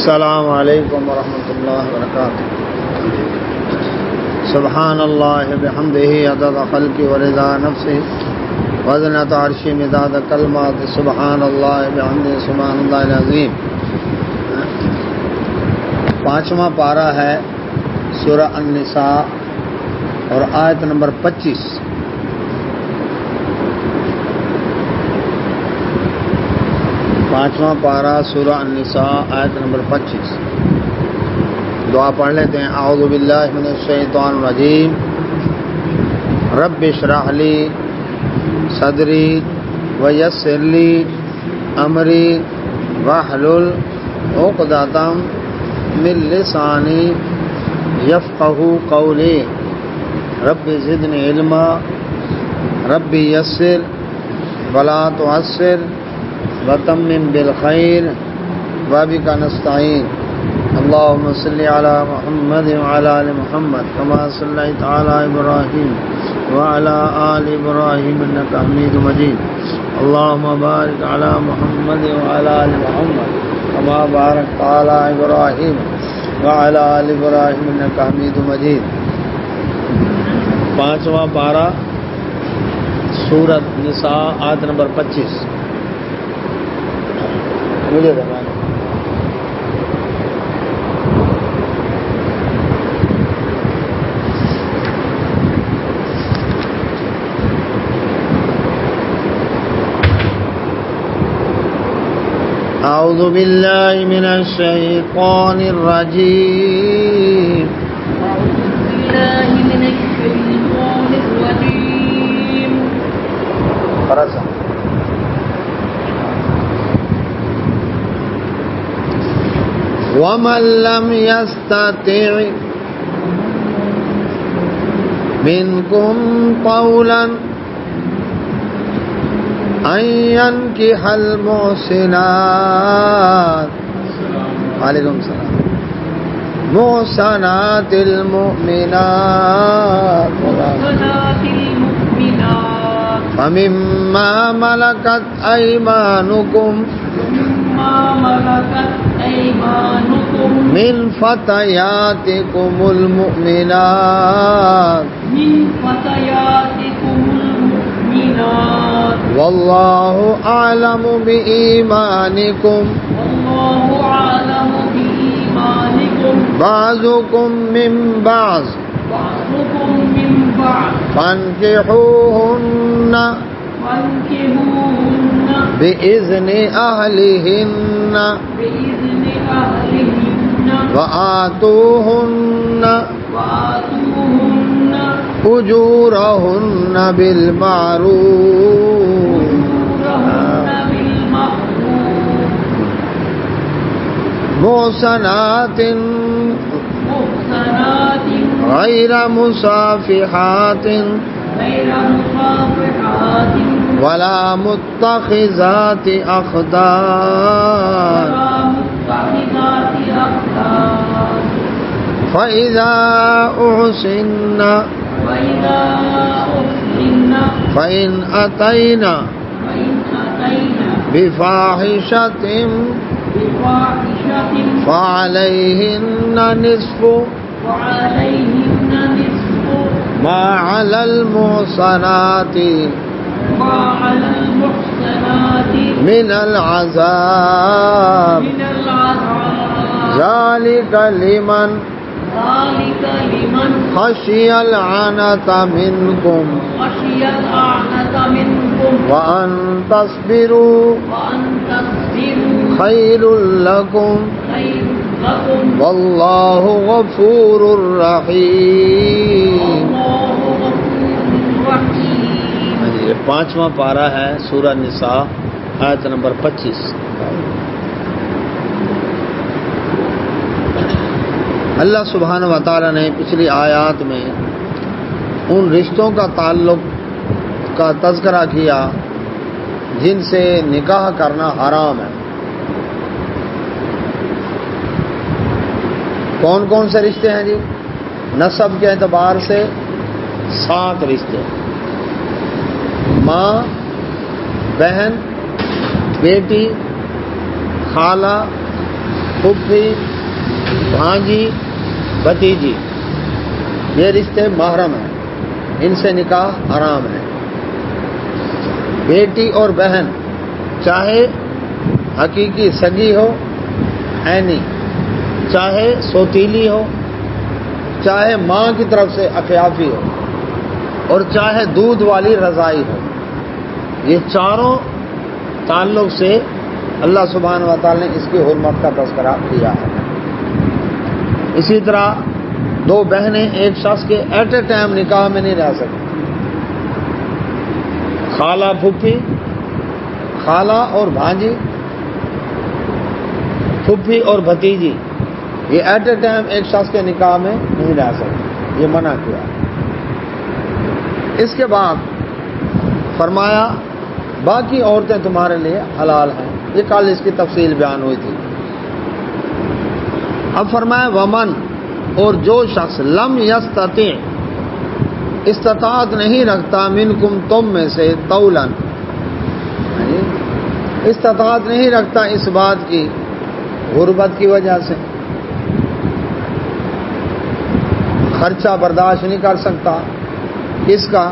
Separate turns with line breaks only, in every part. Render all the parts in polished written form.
السلام علیکم ورحمۃ اللہ وبرکاتہ. سبحان اللہ بحمدہ عدد خلقہ ورضا نفسہ وزنۃ عرشہ مداد کلمات. سبحان اللہ بحمدہ سبحان اللہ العظیم. 5واں پارہ ہے سورہ النساء اور آیت نمبر 25. پانچواں پارہ سورہ النساء آیت نمبر 25. دعا پڑھ لیتے ہیں. اعوذ باللہ من الشیطان الرجیم. رب اشرح لی صدری ویسر لی امری واحلل عقدۃ من لسانی یفقہوا قولی. رب زدنی علما رب یسر ولا تعسر وتمم بالخیر وبک نستعین. اللهم صل علی محمد وعلی آل محمد کما صلیت علی ابراہیم وعلی آل ابراہیم انک حمید مجید. اللهم بارک علی محمد وعلی آل محمد کما بارکت علی ابراہیم وعلی آل ابراہیم انک حمید مجید. 5واں پارہ سورۃ نساء آیت نمبر 25. مجھے زبان اعوذ باللہ من الشیطان الرجیم.
اعوذ باللہ من الشیطان الرجیم.
وَمَن لَّمْ يَسْتَطِعْ مِنكُمْ طَوْلًا أَن يَنكِحَ الْمُحْصِنَاتِ علیکم السلام محصنات المؤمنات فمما ملكت أيمانكم من فتياتكم المؤمنات والله أعلم بإيمانكم بعضكم من بعض فانكحوهن بإذن أهلهن وآتوهن أجورهن بالمعروف محصنات غير مصافحات ولا متخذات أخدان فإذا أحصن فإن أتينا بفاحشة فعليهن نصف ما على المحصنات من العذاب ذلك لمن خشي العنة منكم وأن تصبروا خير لكم والله غفور رحيم. 5واں پارہ ہے سورہ نساء آیت نمبر 25. اللہ سبحانہ و تعالی نے پچھلی آیات میں ان رشتوں کا تعلق کا تذکرہ کیا جن سے نکاح کرنا حرام ہے. کون کون سے رشتے ہیں جی؟ نسب کے اعتبار سے 7 رشتے: ماں، بہن، بیٹی، خالہ، پھپھی، بھانجی، بھتیجی، یہ رشتے محرم ہیں، ان سے نکاح حرام ہے۔ بیٹی اور بہن، چاہے حقیقی سگی ہو عینی، چاہے سوتیلی ہو، چاہے ماں کی طرف سے اخیافی ہو، اور چاہے دودھ والی رضائی ہو، یہ چاروں تعلق سے اللہ سبحانہ و تعالی نے اس کی حرمت کا تذکرہ کیا ہے۔ اسی طرح دو بہنیں ایک شخص کے ایٹ اے ٹائم نکاح میں نہیں رہ سکتی۔ خالہ پھپھی، خالہ اور بھانجی، پھپھی اور بھتیجی، یہ ایٹ اے ٹائم ایک شخص کے نکاح میں نہیں رہ سکتی، یہ منع کیا۔ اس کے بعد فرمایا باقی عورتیں تمہارے لیے حلال ہیں، یہ کل اس کی تفصیل بیان ہوئی تھی۔ اب فرمایا ومن، اور جو شخص لم یستطع، استطاعت نہیں رکھتا، منکم تم میں سے، طولاً، استطاعت نہیں رکھتا اس بات کی، غربت کی وجہ سے خرچہ برداشت نہیں کر سکتا، اس کا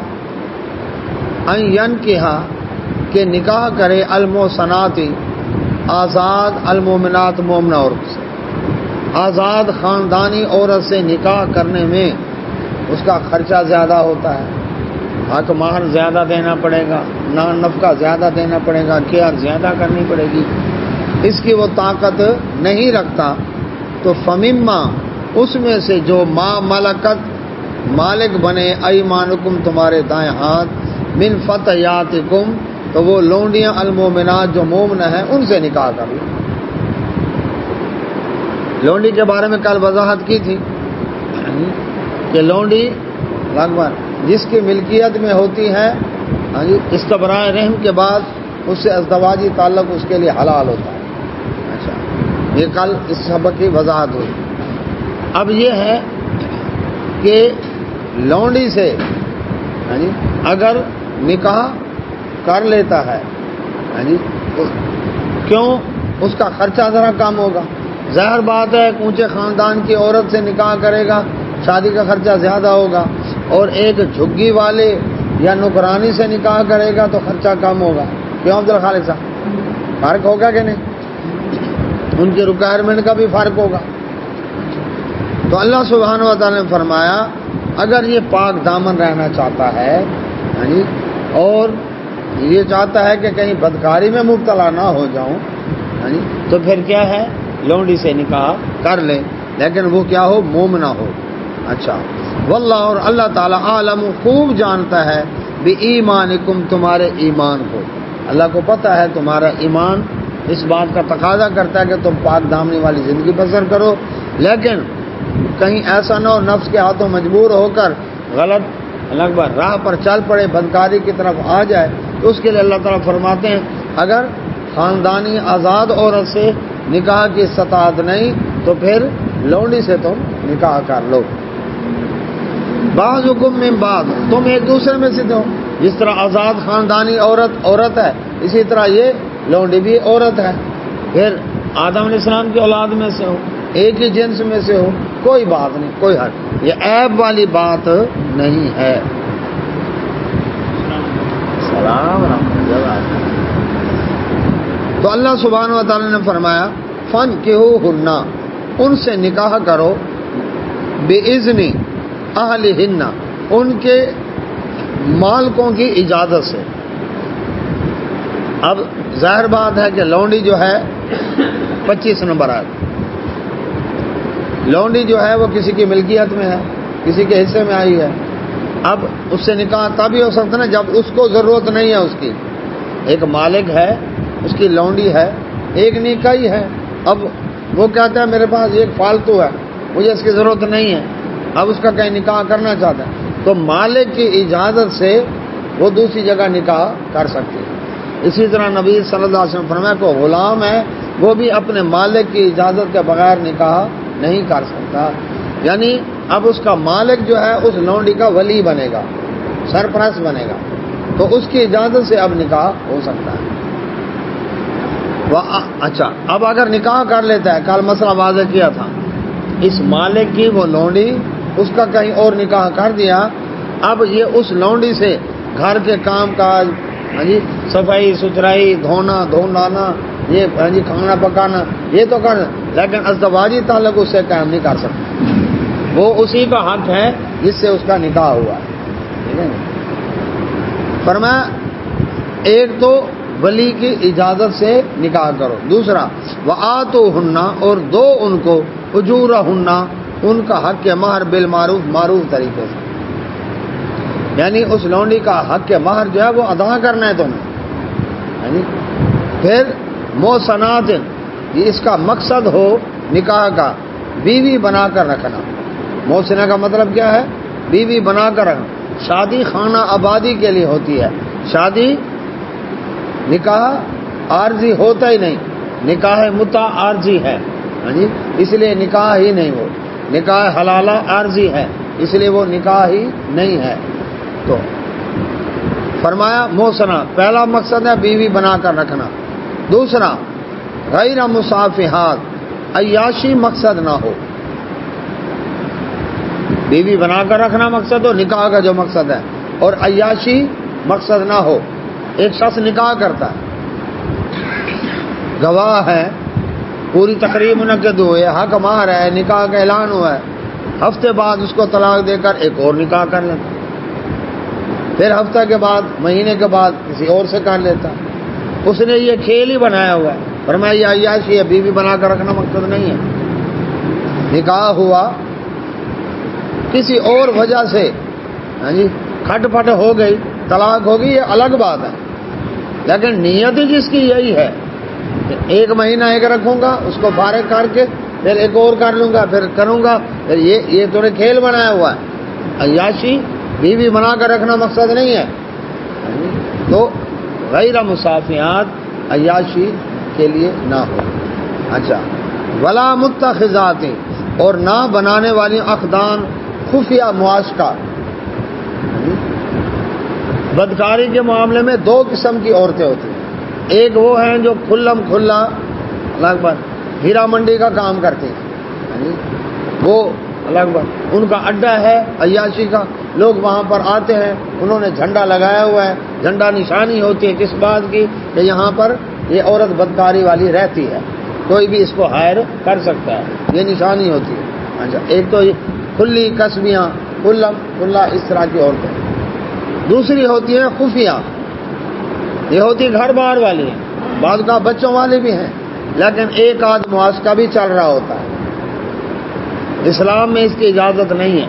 ان ینکحا، کہ نکاح کرے، المحصنات، آزاد، المومنات، مومنہ عورت سے، آزاد خاندانی عورت سے نکاح کرنے میں اس کا خرچہ زیادہ ہوتا ہے، حق مہر زیادہ دینا پڑے گا، نان نفقہ زیادہ دینا پڑے گا، کیئر زیادہ کرنی پڑے گی، اس کی وہ طاقت نہیں رکھتا، تو فمما، اس میں سے جو ما ملکت، مالک بنے، ایمانکم، تمہارے دائیں ہاتھ، من فتیاتکم، تو وہ لونڈیاں، المومنات، جو مومنہ ہیں، ان سے نکاح کر لو۔ لونڈی کے بارے میں کل وضاحت کی تھی کہ لونڈی اکبر جس کی ملکیت میں ہوتی ہے، استبراء رحم کے بعد اس سے ازدواجی تعلق اس کے لیے حلال ہوتا ہے۔ اچھا، یہ کل اس سبق کی وضاحت ہوئی۔ اب یہ ہے کہ لونڈی سے اگر نکاح کر لیتا ہے تو کیوں اس کا خرچہ ذرا کم ہوگا؟ ظاہر بات ہے، اونچے خاندان کی عورت سے نکاح کرے گا، شادی کا خرچہ زیادہ ہوگا، اور ایک جھگی والے یا نوکرانی سے نکاح کرے گا تو خرچہ کم ہوگا۔ کیوں عبد الخالق صاحب؟ فرق ہوگا کہ نہیں؟ ان کی ریکوائرمنٹ کا بھی فرق ہوگا۔ تو اللہ سبحانہ و تعالی نے فرمایا اگر یہ پاک دامن رہنا چاہتا ہے اور یہ چاہتا ہے کہ کہیں بدکاری میں مبتلا نہ ہو جاؤں، تو پھر کیا ہے، لونڈی سے نکاح کر لے، لیکن وہ کیا ہو، مومنہ ہو۔ اچھا، واللہ، اور اللہ تعالیٰ عالم، خوب جانتا ہے، بی ایمانکم، تمہارے ایمان کو، اللہ کو پتہ ہے تمہارا ایمان اس بات کا تقاضا کرتا ہے کہ تم پاک دامنی والی زندگی بسر کرو، لیکن کہیں ایسا نہ ہو نفس کے ہاتھوں مجبور ہو کر غلط راہ پر چل پڑے، بدکاری کی طرف آ جائے، تو اس کے لیے اللہ تعالیٰ فرماتے ہیں اگر خاندانی آزاد عورت سے نکاح کی استطاعت نہیں تو پھر لونڈی سے تم نکاح کر لو۔ بعض حکم میں بعض، تم ایک دوسرے میں سے ہو، جس طرح آزاد خاندانی عورت ہے، اسی طرح یہ لونڈی بھی عورت ہے، پھر آدم علیہ السلام کی اولاد میں سے ہو، ایک ہی جنس میں سے ہو، کوئی بات نہیں، کوئی حق، یہ عیب والی بات نہیں ہے۔ سلام تو اللہ سبحانہ و تعالی نے فرمایا فَانْكِحُوهُنَّ، ان سے نکاح کرو، بِإِذْنِ أَهْلِهِنَّ، ان کے مالکوں کی اجازت سے۔ اب ظاہر بات ہے کہ لونڈی جو ہے 25 نمبر ہے، لونڈی جو ہے وہ کسی کی ملکیت میں ہے، کسی کے حصے میں آئی ہے، اب اس سے نکاح تب ہی ہو سکتا ہے جب اس کو ضرورت نہیں ہے، اس کی ایک مالک ہے، اس کی لونڈی ہے، ایک نکاحی ہے، اب وہ کہتا ہے میرے پاس ایک فالتو ہے، مجھے اس کی ضرورت نہیں ہے، اب اس کا کہیں نکاح کرنا چاہتا ہے تو مالک کی اجازت سے وہ دوسری جگہ نکاح کر سکتی ہے۔ اسی طرح نبی صلی اللہ علیہ وسلم فرمایا کہ غلام ہے وہ بھی اپنے مالک کی اجازت کے بغیر نکاح نہیں کر سکتا، یعنی اب اس کا مالک جو ہے اس لونڈی کا ولی بنے گا، سرپرست بنے گا، تو اس کی اجازت سے اب نکاح ہو سکتا ہے۔ اچھا اب اگر نکاح کر لیتا ہے، کل مسئلہ واضح کیا تھا، اس مالک کی وہ لونڈی اس کا کہیں اور نکاح کر دیا، اب یہ اس لونڈی سے گھر کے کام کاج، صفائی ستھرائی، دھونا دھولانا، یہ کھانا پکانا یہ تو کر، لیکن ازدواجی تعلق اس سے قائم نہیں کر سکتا، وہ اسی کا حق ہے جس سے اس کا نکاح ہوا ہے، ٹھیک ہے۔ فرمایا ایک تو ولی کی اجازت سے نکاح کرو، دوسرا وآتوہن اور دو ان کو اجورہن ان کا حق مہر بالمعروف، معروف طریقے سے، یعنی اس لونڈی کا حق مہر جو ہے وہ ادا کرنا ہے تمہیں۔ پھر محصنات، یہ اس کا مقصد ہو نکاح کا بیوی بنا کر رکھنا۔ محسنہ کا مطلب کیا ہے؟ بیوی بنا کر رکھنا۔ شادی خانہ آبادی کے لیے ہوتی ہے، شادی نکاح عارضی ہوتا ہی نہیں، نکاح متع عارضی ہے، اس لیے نکاح ہی نہیں، وہ نکاح حلالہ عارضی ہے، اس لیے وہ نکاح ہی نہیں ہے۔ تو فرمایا محسنہ پہلا مقصد ہے بیوی بنا کر رکھنا، دوسرا غیر مصافحات، عیاشی مقصد نہ ہو، بیوی بنا کر رکھنا مقصد ہو، نکاح کا جو مقصد ہے، اور عیاشی مقصد نہ ہو۔ ایک شخص نکاح کرتا ہے، گواہ ہے، پوری تقریب منعقد ہوئے، حق مہر ہے، نکاح کا اعلان ہوا ہے، ہفتے بعد اس کو طلاق دے کر ایک اور نکاح کر لیتا، پھر ہفتہ کے بعد، مہینے کے بعد کسی اور سے کر لیتا، اس نے یہ کھیل ہی بنایا ہوا ہے۔ فرمایا یہ عیاشی ہے، بیوی بنا کر رکھنا مقصد نہیں ہے۔ نکاح ہوا کسی اور وجہ سے، کھٹ پٹ ہو گئی، طلاق ہو گئی، یہ الگ بات ہے، لیکن نیت ہی جس کی یہی ہے کہ ایک مہینہ ایک رکھوں گا، اس کو فارغ کر کے پھر ایک اور کر لوں گا، پھر کروں گا، پھر یہ تو نے کھیل بنایا ہوا ہے۔ عیاشی بیوی بنا کر رکھنا مقصد نہیں ہے، تو غیر مصافحات عیاشی کے لیے نہ ہو۔ اچھا ولا متخذات، اور نہ بنانے والی اقدام خفیہ معاشقہ۔ بدکاری کے معاملے میں دو قسم کی عورتیں ہوتی ہیں، ایک وہ ہیں جو کھلم کھلا اللہ اکبر ہیرا منڈی کا کام کرتی ہیں، وہ اللہ اکبر ان کا اڈا ہے عیاشی کا، لوگ وہاں پر آتے ہیں، انہوں نے جھنڈا لگایا ہوا ہے، جھنڈا نشانی ہوتی ہے کس بات کی کہ یہاں پر یہ عورت بدکاری والی رہتی ہے، کوئی بھی اس کو ہائر کر سکتا ہے، یہ نشانی ہوتی ہے۔ اچھا ایک تو کھلی قصبیاں، کھلم کھلا اس طرح کی عورتیں، دوسری ہوتی ہیں خفیہ، یہ ہوتی گھر بار والی ہیں، بعض کا بچوں والی بھی ہیں، لیکن ایک آدھ معاشقہ بھی چل رہا ہوتا ہے، اسلام میں اس کی اجازت نہیں ہے،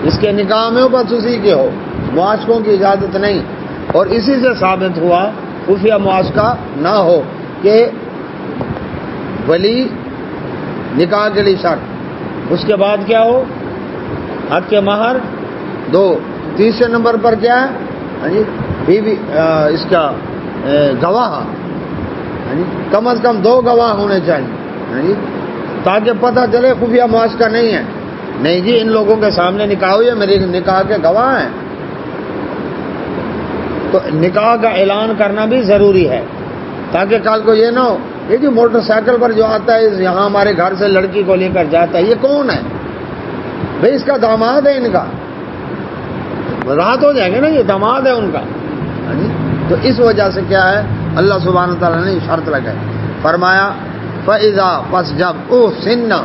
اس کے نکاح میں بس اسی کے ہو، معاشقوں کی اجازت نہیں، اور اسی سے ثابت ہوا خفیہ معاشقہ نہ ہو کہ ولی نکاح کے لیے شرط، اس کے بعد کیا ہو حق کے مہر دو، تیسرے نمبر پر کیا ہے بیوی اس کا گواہ، کم از کم دو گواہ ہونے چاہیے، تاکہ پتہ چلے خفیہ معاشقہ نہیں ہے، نہیں جی ان لوگوں کے سامنے نکاح ہوئی ہے، میرے نکاح کے گواہ ہیں، تو نکاح کا اعلان کرنا بھی ضروری ہے، تاکہ کل کو یہ نہ ہو یہ جو موٹر سائیکل پر جو آتا ہے یہاں ہمارے گھر سے لڑکی کو لے کر جاتا ہے، یہ کون ہے بھئی؟ اس کا داماد ہے، ان کا وضاحت ہو جائے گا نا، یہ داماد ہے ان کا، تو اس وجہ سے کیا ہے اللہ سبحانہ وتعالیٰ نے شرط لگائی، فرمایا فَإِذَا پس جب سننا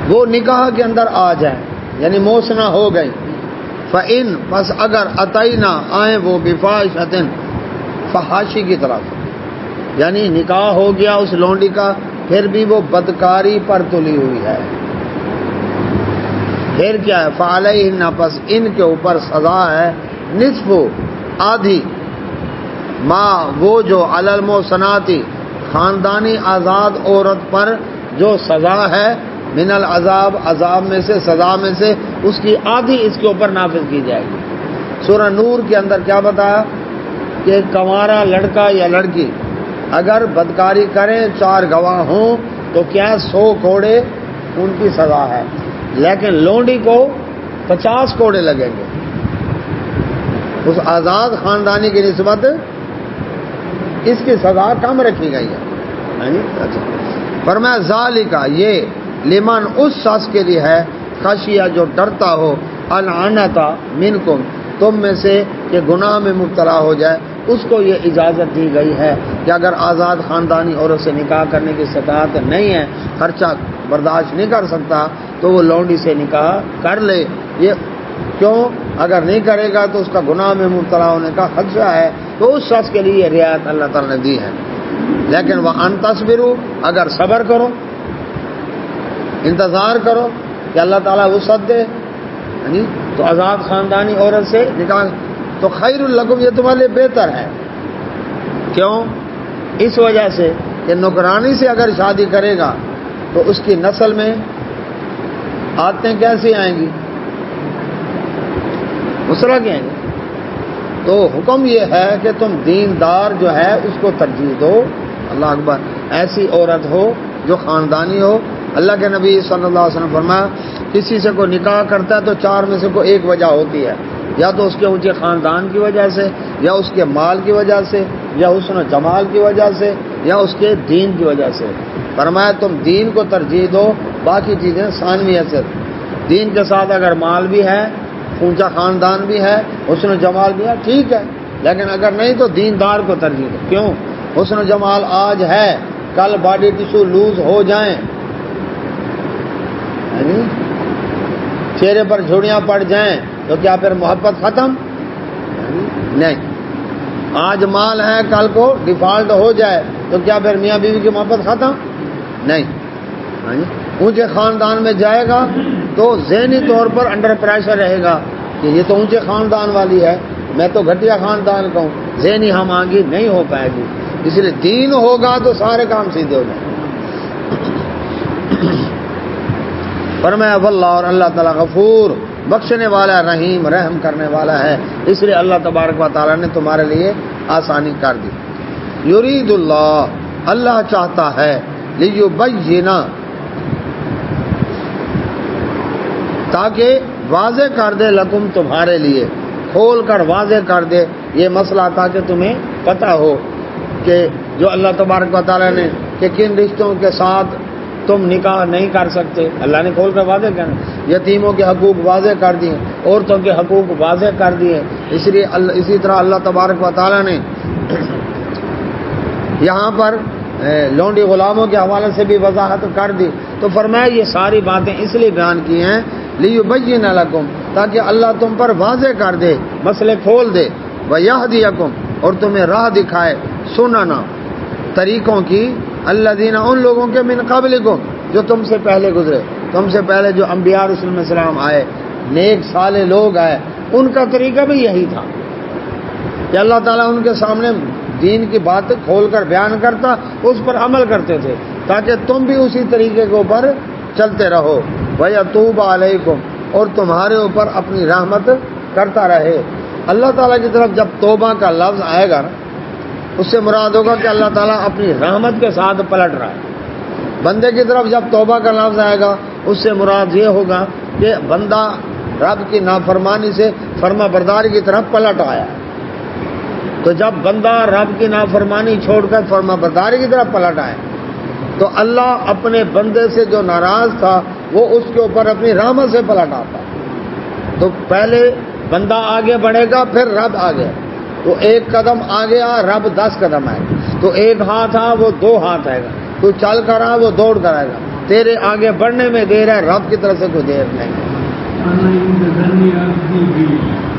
وہ نکاح کے اندر آ جائیں، یعنی موسنا ہو گئی، فَإِن پس اگر اتینا آئیں وہ بفاحشۃ فحاشی کی طرف، یعنی نکاح ہو گیا اس لونڈی کا، پھر بھی وہ بدکاری پر تلی ہوئی ہے، پھر کیا ہے فعلیہن پس ان کے اوپر سزا ہے نصف آدھی ما وہ جو علی المحصناتی خاندانی آزاد عورت پر جو سزا ہے من العذاب عذاب میں سے، سزا میں سے اس کی آدھی اس کے اوپر نافذ کی جائے گی۔ سورہ نور کے اندر کیا بتایا کہ کنوارا لڑکا یا لڑکی اگر بدکاری کریں 4 گواہ ہوں تو کیا 100 کوڑے ان کی سزا ہے، لیکن لونڈی کو 50 کوڑے لگیں گے، اس آزاد خاندانی کی نسبت اس کی سزا کم رکھی گئی ہے. اچھا فرمایا ذالکا یہ لمن اس شخص کے لیے ہے خشیہ جو ڈرتا ہو العنتا منکم تم میں سے کہ گناہ میں مبتلا ہو جائے اس کو یہ اجازت دی گئی ہے کہ اگر آزاد خاندانی عورت سے نکاح کرنے کی استطاعت نہیں ہے خرچہ برداشت نہیں کر سکتا تو وہ لونڈی سے نکاح کر لے. یہ کیوں؟ اگر نہیں کرے گا تو اس کا گناہ میں مبتلا ہونے کا خدشہ ہے. تو اس شخص کے لیے یہ رعایت اللہ تعالیٰ نے دی ہے. لیکن وہ ان تصبروا اگر صبر کرو انتظار کرو کہ اللہ تعالیٰ وسعت دے تو آزاد خاندانی عورت سے نکاح تو خیر لکم یہ تمہارے لیے بہتر ہے. کیوں؟ اس وجہ سے کہ نوکرانی سے اگر شادی کرے گا تو اس کی نسل میں عادتیں کیسی آئیں گی؟ مسئلہ کیا ہے؟ تو حکم یہ ہے کہ تم دیندار جو ہے اس کو ترجیح دو. اللہ اکبر. ایسی عورت ہو جو خاندانی ہو. اللہ کے نبی صلی اللہ علیہ وسلم فرمایا کسی سے کوئی نکاح کرتا ہے تو چار میں سے کوئی ایک وجہ ہوتی ہے یا تو اس کے اونچے خاندان کی وجہ سے یا اس کے مال کی وجہ سے یا حسن و جمال کی وجہ سے یا اس کے دین کی وجہ سے. فرمایا تم دین کو ترجیح دو باقی چیزیں ثانوی حیثیت. دین کے ساتھ اگر مال بھی ہے اونچا خاندان بھی ہے حسن و جمال بھی ہے ٹھیک ہے لیکن اگر نہیں تو دیندار کو ترجیح دو. کیوں؟ حسن و جمال آج ہے کل باڈی ٹیشو لوز ہو جائیں چہرے پر جھڑیاں پڑ جائیں تو کیا پھر محبت ختم؟ نہیں. آج مال ہے کل کو ڈیفالٹ ہو جائے تو کیا پھر میاں بیوی کی محبت ختم؟ نہیں. اونچے خاندان میں جائے گا تو ذہنی طور پر انڈر پریشر رہے گا کہ یہ تو اونچے خاندان والی ہے میں تو گھٹیا خاندان کا ہوں. ذہنی ہم آگی نہیں ہو پائے گی. اس لیے دین ہوگا تو سارے کام سیدھے ہو جائیں. فرمایا واللہ اور اللہ تعالیٰ غفور بخشنے والا رحیم رحم کرنے والا ہے. اس لیے اللہ تبارک و تعالیٰ نے تمہارے لیے آسانی کر دی. یرید اللہ اللہ چاہتا ہے لیبین تاکہ واضح کر دے لکم تمہارے لیے کھول کر واضح کر دے یہ مسئلہ تاکہ تمہیں پتہ ہو کہ جو اللہ تبارک و تعالیٰ نے کہ کن رشتوں کے ساتھ تم نکاح نہیں کر سکتے اللہ نے کھول کر واضح کیا. یتیموں کے حقوق واضح کر دیے عورتوں کے حقوق واضح کر دیے. اس لیے اسی طرح اللہ تبارک و تعالیٰ نے یہاں پر لونڈی غلاموں کے حوالے سے بھی وضاحت کر دی. تو فرمایا یہ ساری باتیں اس لیے بیان کی ہیں لیبین لکم تاکہ اللہ تم پر واضح کر دے مسئلے کھول دے ویہدیکم اور تمہیں راہ دکھائے سننا طریقوں کی الذین ان لوگوں کے من قبلکم جو تم سے پہلے گزرے. تم سے پہلے جو انبیاء رسول اللہ علیہ وسلم آئے نیک صالح لوگ آئے ان کا طریقہ بھی یہی تھا کہ اللہ تعالیٰ ان کے سامنے دین کی بات کھول کر بیان کرتا اس پر عمل کرتے تھے تاکہ تم بھی اسی طریقے کے اوپر چلتے رہو. وَيَتُوبَ عَلَيْكُمْ اور تمہارے اوپر اپنی رحمت کرتا رہے. اللہ تعالیٰ کی طرف جب توبہ کا لفظ آئے گا اس سے مراد ہوگا کہ اللہ تعالیٰ اپنی رحمت کے ساتھ پلٹ رہا ہے. بندے کی طرف جب توبہ کا لفظ آئے گا اس سے مراد یہ ہوگا کہ بندہ رب کی نافرمانی سے فرما برداری کی طرف پلٹ آیا. تو جب بندہ رب کی نافرمانی چھوڑ کر فرما برداری کی طرف پلٹ آئے تو اللہ اپنے بندے سے جو ناراض تھا وہ اس کے اوپر اپنی رحمت سے پلٹ آتا. تو پہلے بندہ آگے بڑھے گا پھر رب آگے. تو ایک قدم آگے آ رب 10 قدم آئے گا. تو ایک ہاتھ آ وہ 2 ہاتھ آئے گا. تو چل کر آ وہ دوڑ کر آئے گا. تیرے آگے بڑھنے میں دیر ہے رب کی طرف سے کوئی دیر نہیں.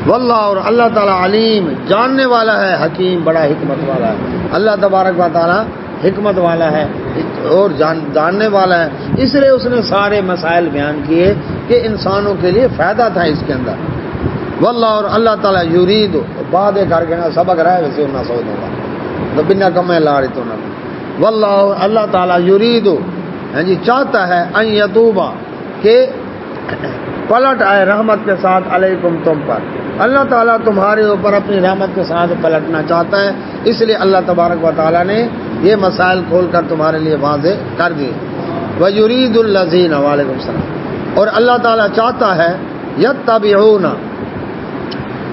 واللہ اور اللہ تعالیٰ علیم جاننے والا ہے حکیم بڑا حکمت والا ہے. اللہ تبارک و تعالیٰ حکمت والا ہے اور جاننے والا ہے. اس لیے اس نے سارے مسائل بیان کیے کہ انسانوں کے لیے فائدہ تھا اس کے اندر. واللہ اور اللہ تعالیٰ یرید باتیں کر کے نا سبق رہے ویسے نہ سوچ ہوگا تو بنا کمیں لا رہی تو نہ. واللہ اللہ تعالیٰ یرید چاہتا ہے ان یتوبہ کہ پلٹ آئے رحمت کے ساتھ علیکم تم پر. اللہ تعالیٰ تمہارے اوپر اپنی رحمت کے ساتھ پلٹنا چاہتا ہے. اس لیے اللہ تبارک و تعالیٰ نے یہ مسائل کھول کر تمہارے لیے واضح کر دیے. وَيُرِيدُ الَّذِينَ وعلیکم السلام اور اللہ تعالیٰ چاہتا ہے یتبعون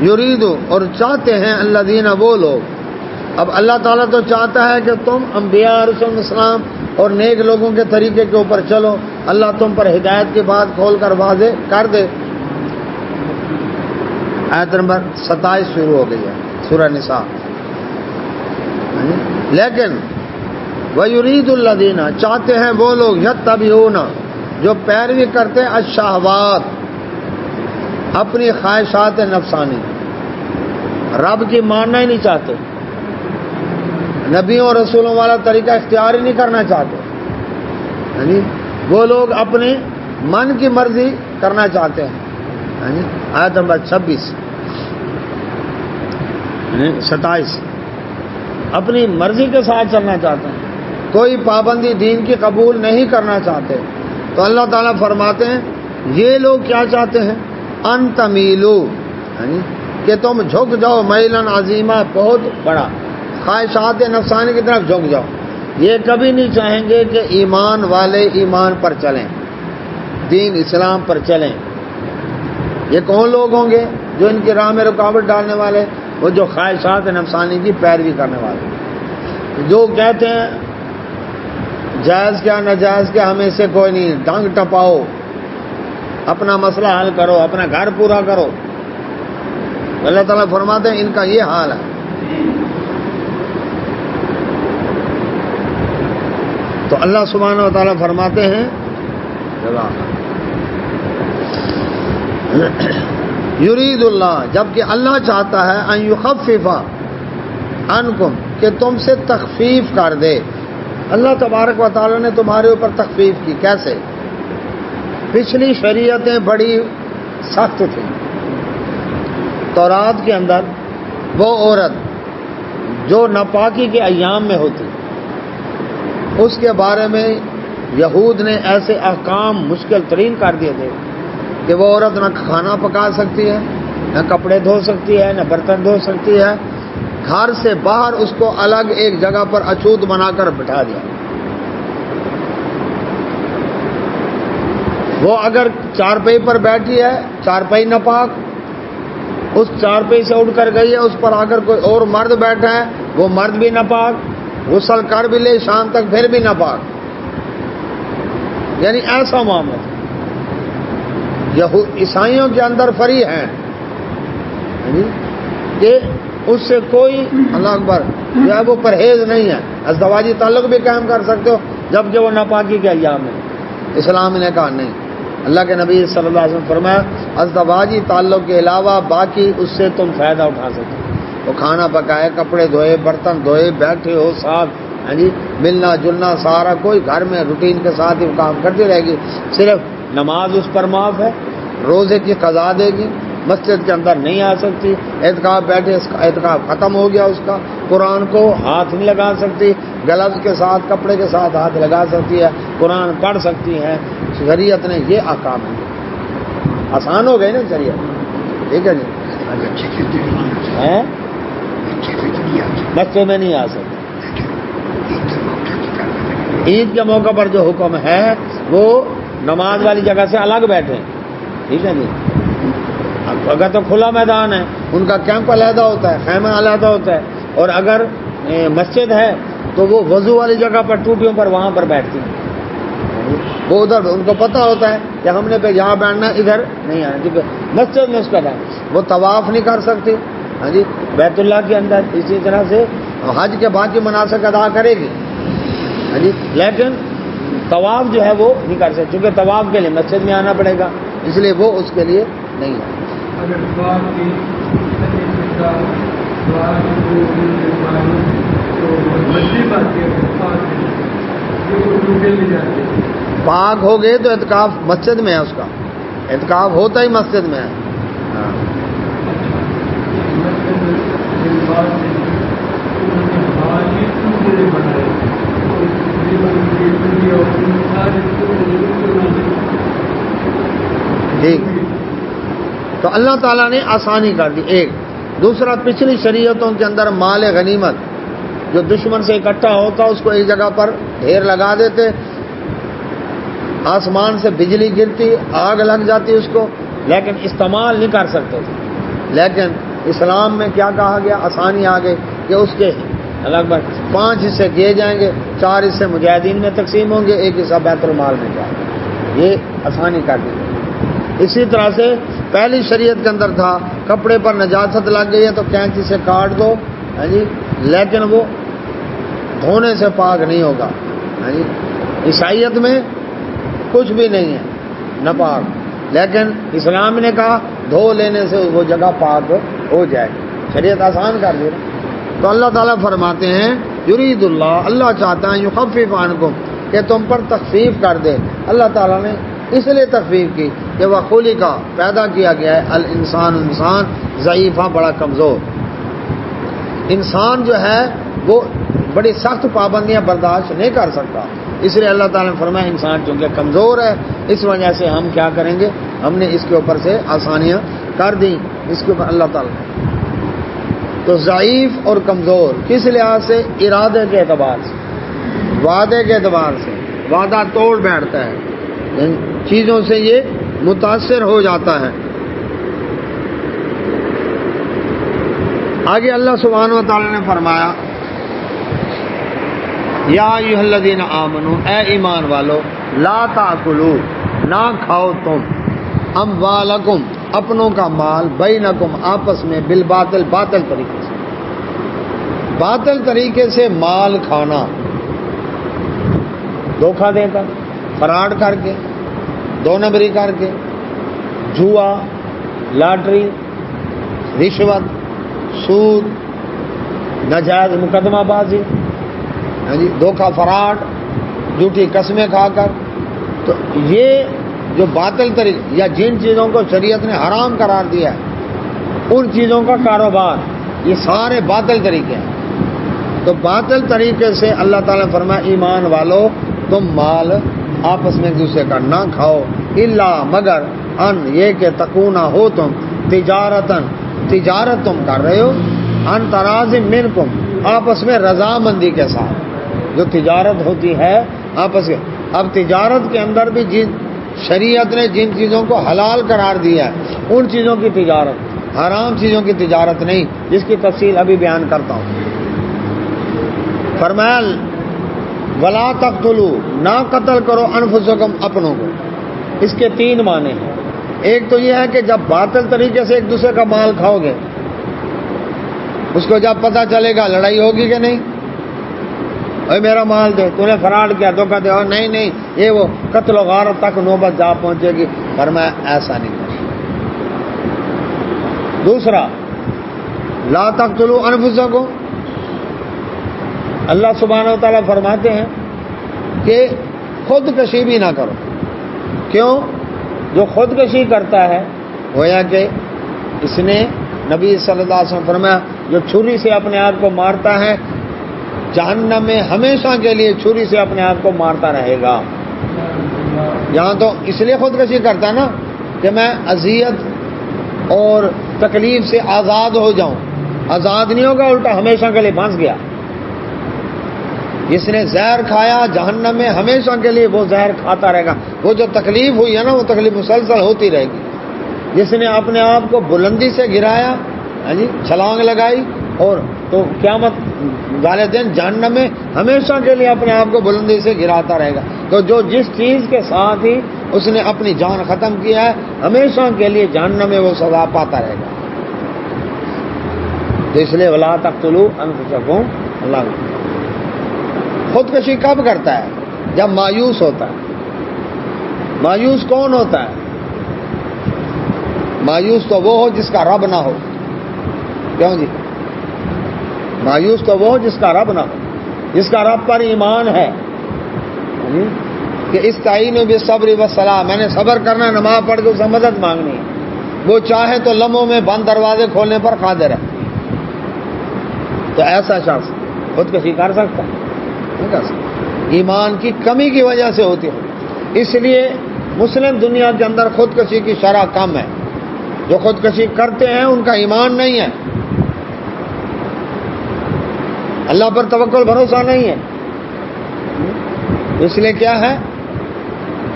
یرید اور چاہتے ہیں الذین وہ لوگ اب اللہ تعالیٰ تو چاہتا ہے کہ تم انبیاء رسول السلام اور نیک لوگوں کے طریقے کے اوپر چلو، اللہ تم پر ہدایت کی بات کھول کر واضح کر دے۔ آیت نمبر 27 شروع ہو گئی ہے سورہ نساء۔ لیکن وَيُرِيدُ الَّذِينَ چاہتے ہیں وہ لوگ يَتَّبِعُونَ جو پیروی کرتے ہیں الشہوات اپنی خواہشات نفسانی، رب کی ماننا ہی نہیں چاہتے، نبیوں اور رسولوں والا طریقہ اختیار ہی نہیں کرنا چاہتے، وہ لوگ اپنے من کی مرضی کرنا چاہتے ہیں۔ آیت نمبر 27 اپنی مرضی کے ساتھ چلنا چاہتے ہیں، کوئی پابندی دین کی قبول نہیں کرنا چاہتے۔ تو اللہ تعالیٰ فرماتے ہیں یہ لوگ کیا چاہتے ہیں، ان تمیلو کہ تم جھک جاؤ، میلن عظیمہ بہت بڑا، خواہشات نفسانی کی طرف جھک جاؤ۔ یہ کبھی نہیں چاہیں گے کہ ایمان والے ایمان پر چلیں، دین اسلام پر چلیں۔ یہ کون لوگ ہوں گے جو ان کی راہ میں رکاوٹ ڈالنے والے؟ وہ جو خواہشات نفسانی کی پیروی کرنے والے، جو کہتے ہیں جائز کیا ناجائز کیا ہمیں سے کوئی نہیں، ڈانگ ٹپاؤ، اپنا مسئلہ حل کرو، اپنا گھر پورا کرو۔ اللہ تعالیٰ فرماتے ہیں ان کا یہ حال ہے۔ تو اللہ سبحانہ و تعالیٰ فرماتے ہیں یرید اللہ، جبکہ اللہ چاہتا ہے ان یخفف عنکم کہ تم سے تخفیف کر دے۔ اللہ تبارک و تعالیٰ نے تمہارے اوپر تخفیف کی۔ کیسے؟ پچھلی شریعتیں بڑی سخت تھیں۔ تورات کے اندر وہ عورت جو ناپاکی کے ایام میں ہوتی، اس کے بارے میں یہود نے ایسے احکام مشکل ترین کر دیے تھے کہ وہ عورت نہ کھانا پکا سکتی ہے، نہ کپڑے دھو سکتی ہے، نہ برتن دھو سکتی ہے۔ گھر سے باہر اس کو الگ ایک جگہ پر اچھوت بنا کر بٹھا دیا۔ وہ اگر چارپائی پر بیٹھی ہے، چارپائی ناپاک، اس چارپائی سے اٹھ کر گئی ہے، اس پر آ کر کوئی اور مرد بیٹھا ہے، وہ مرد بھی ناپاک، غسل کر بھی لے شام تک پھر بھی ناپاک۔ یعنی ایسا معاملہ تھا۔ عیسائیوں کے اندر فری ہیں کہ اس سے کوئی اللہ اکبر جو ہے وہ پرہیز نہیں ہے، ازدواجی تعلق بھی قائم کر سکتے ہو جبکہ وہ ناپاکی کے ایام ہے۔ اسلام نے کہا نہیں، اللہ کے نبی صلی اللہ علیہ وسلم فرمایا ازدواجی تعلق کے علاوہ باقی اس سے تم فائدہ اٹھا سکتے ہو۔ وہ کھانا پکائے، کپڑے دھوئے، برتن دھوئے، بیٹھے ہو ساتھ، ملنا جلنا سارا کوئی گھر میں روٹین کے ساتھ ہی کام کرتی رہے گی۔ صرف نماز اس پر معاف ہے، روزے کی قضا دے گی، مسجد کے اندر نہیں آ سکتی، اعتکاف بیٹھے اعتکاف ختم ہو گیا اس کا، قرآن کو ہاتھ نہیں لگا سکتی، گلوز کے ساتھ کپڑے کے ساتھ ہاتھ لگا سکتی ہے، قرآن پڑھ سکتی ہے۔ شریعت نے یہ احکام ہے، آسان ہو گئے نا شریعت، ٹھیک ہے جی۔ بچے میں نہیں آ سکتے۔ عید کے موقع پر جو حکم ہے وہ نماز والی جگہ سے الگ بیٹھے، ٹھیک ہے جی۔ اگر تو کھلا میدان ہے ان کا کیمپ علیحدہ ہوتا ہے، خیمہ علیحدہ ہوتا ہے، اور اگر مسجد ہے تو وہ وضو والی جگہ پر ٹوٹیوں پر وہاں پر بیٹھتی ہیں۔ وہ ادھر ان کو پتہ ہوتا ہے کہ ہم نے پہ یہاں بیٹھنا، ادھر نہیں آنا، کیونکہ مسجد میں اس کا ہے۔ وہ طواف نہیں کر سکتی ہاں جی بیت اللہ کے اندر، اسی طرح سے حج کے باقی مناسک ادا کرے گی ہاں جی، لیکن طواف جو ہے وہ نہیں کر سکتے کیونکہ طواف کے لیے مسجد میں آنا پڑے گا، اس لیے وہ اس کے لیے نہیں ہے۔ پاک ہو گئے تو اعتکاف مسجد میں ہے، اس کا اعتکاف ہوتا ہی مسجد میں ہے۔ ٹھیک، تو اللہ تعالیٰ نے آسانی کر دی۔ ایک دوسرا، پچھلی شریعتوں کے اندر مال غنیمت جو دشمن سے اکٹھا ہوتا اس کو ایک جگہ پر ڈھیر لگا دیتے، آسمان سے بجلی گرتی، آگ لگ جاتی اس کو، لیکن استعمال نہیں کر سکتے تھے۔ لیکن اسلام میں کیا کہا گیا، آسانی آ گئی کہ اس کے اللہ اکبر 5 حصے کیے جائیں گے، 4 حصے مجاہدین میں تقسیم ہوں گے، 1 حصہ بیت المال میں جائے گا، یہ آسانی کر دی گئی۔ اسی طرح سے پہلی شریعت کے اندر تھا کپڑے پر نجاست لگ گئی ہے تو کینچی سے کاٹ دو، ہاں جی، لیکن وہ دھونے سے پاک نہیں ہوگا، ہاں جی۔ عیسائیت میں کچھ بھی نہیں ہے ناپاک، لیکن اسلام نے کہا دھو لینے سے وہ جگہ پاک ہو جائے، شریعت آسان کر دی۔ تو اللہ تعالیٰ فرماتے ہیں یرید اللہ، اللہ چاہتا ہے یخفف عنکم، کہ تم پر تخفیف کر دے۔ اللہ تعالیٰ نے اس لیے تخفیف کی کہ وہ خلق پیدا کیا گیا ہے الانسان، انسان ضعیفہ، بڑا کمزور۔ انسان جو ہے وہ بڑی سخت پابندیاں برداشت نہیں کر سکتا، اس لیے اللہ تعالیٰ نے فرمایا انسان چونکہ کمزور ہے، اس وجہ سے ہم کیا کریں گے، ہم نے اس کے اوپر سے آسانیاں کر دیں، اس کے اوپر اللہ تعالیٰ۔ تو ضعیف اور کمزور کس لحاظ سے؟ ارادے کے اعتبار سے، وعدے کے اعتبار سے، وعدہ توڑ بیٹھتا ہے، ان چیزوں سے یہ متاثر ہو جاتا ہے۔ آگے اللہ سبحانہ و تعالیٰ نے فرمایا یا ایھا الذین آمنوا، اے ایمان والو، لا تاکلوا، نہ کھاؤ تم، اموالکم، اپنوں کا مال، بینکم، آپس میں، بالباطل، باطل طریقے سے، باطل طریقے سے مال کھانا، دھوکہ دے کر، فراڈ کر کے، 2 نمبری کر کے، جوا، لاٹری، رشوت، سود، ناجائز مقدمہ بازی، ہاں جی، دھوکہ، فراڈ، جھوٹی قسمیں کھا کر، تو یہ جو باطل طریقے یا جن چیزوں کو شریعت نے حرام قرار دیا ہے ان چیزوں کا کاروبار، یہ سارے باطل طریقے ہیں۔ تو باطل طریقے سے اللہ تعالیٰ نے فرمایا ایمان والو تم مال آپس میں ایک دوسرے کا نہ کھاؤ، الا مگر ان یہ کہ تکونا ہو تم تجارت تم کر رہے ہو، ان تراض منکم، آپس میں رضامندی کے ساتھ، جو تجارت ہوتی ہے آپس کے۔ اب تجارت کے اندر بھی جن شریعت نے جن چیزوں کو حلال قرار دیا ہے ان چیزوں کی تجارت، حرام چیزوں کی تجارت نہیں، جس کی تفصیل ابھی بیان کرتا ہوں۔ فرمایا ولا تقتلوا، نہ قتل کرو، انفسکم، اپنوں کو۔ اس کے 3 معنی ہیں۔ ایک تو یہ ہے کہ جب باطل طریقے سے ایک دوسرے کا مال کھاؤ گے، اس کو جب پتہ چلے گا لڑائی ہوگی کہ نہیں، اے میرا مال دے، تو نے فراڈ کیا، دھوکہ دے، اور نہیں یہ وہ قتل و غارت تک نوبت جا پہنچے گی۔ فرمایا ایسا نہیں کرنا۔ دوسرا لا تقتلوا انفسکم، اللہ سبحانہ و تعالیٰ فرماتے ہیں کہ خودکشی بھی نہ کرو۔ کیوں؟ جو خودکشی کرتا ہے گویا کہ اس نے، نبی صلی اللہ علیہ وسلم فرمایا جو چھری سے اپنے آپ کو مارتا ہے جہنم میں ہمیشہ کے لیے چھری سے اپنے آپ کو مارتا رہے گا۔ یہاں تو اس لیے خودکشی کرتا ہے نا کہ میں اذیت اور تکلیف سے آزاد ہو جاؤں، آزاد نہیں ہوگا، الٹا ہمیشہ کے لیے پھنس گیا۔ جس نے زہر کھایا جہنم میں ہمیشہ کے لیے وہ زہر کھاتا رہے گا، وہ جو تکلیف ہوئی ہے نا وہ تکلیف مسلسل ہوتی رہے گی۔ جس نے اپنے آپ کو بلندی سے گرایا، ہاں جی، چھلانگ لگائی، اور تو قیامت والے دن جہنم میں ہمیشہ کے لیے اپنے آپ کو بلندی سے گراتا رہے گا۔ تو جو جس چیز کے ساتھ ہی اس نے اپنی جان ختم کیا ہے ہمیشہ کے لیے جہنم میں وہ سزا پاتا رہے گا۔ تو اس لیے ولا تقتلوا انفسکم، اللہ خودکشی کب کرتا ہے؟ جب مایوس ہوتا ہے۔ مایوس کون ہوتا ہے؟ مایوس تو وہ ہو جس کا رب نہ ہو۔ کیوں جی؟ مایوس تو وہ ہو جس کا رب نہ ہو، جس کا رب پر ایمان ہے کہ استعینوا بالصبر والصلاۃ، میں نے صبر کرنا، نماز پڑھ کے اسے مدد مانگنی ہے۔ وہ چاہے تو لمحوں میں بند دروازے کھولنے پر قادر ہے۔ تو ایسا شخص خودکشی کر سکتا ہے؟ نہیں کر سکتا، ایمان کی کمی کی وجہ سے ہوتی ہے۔ اس لیے مسلم دنیا کے اندر خودکشی کی شرح کم ہے۔ جو خودکشی کرتے ہیں ان کا ایمان نہیں ہے، اللہ پر توکل بھروسہ نہیں ہے۔ اس لیے کیا ہے،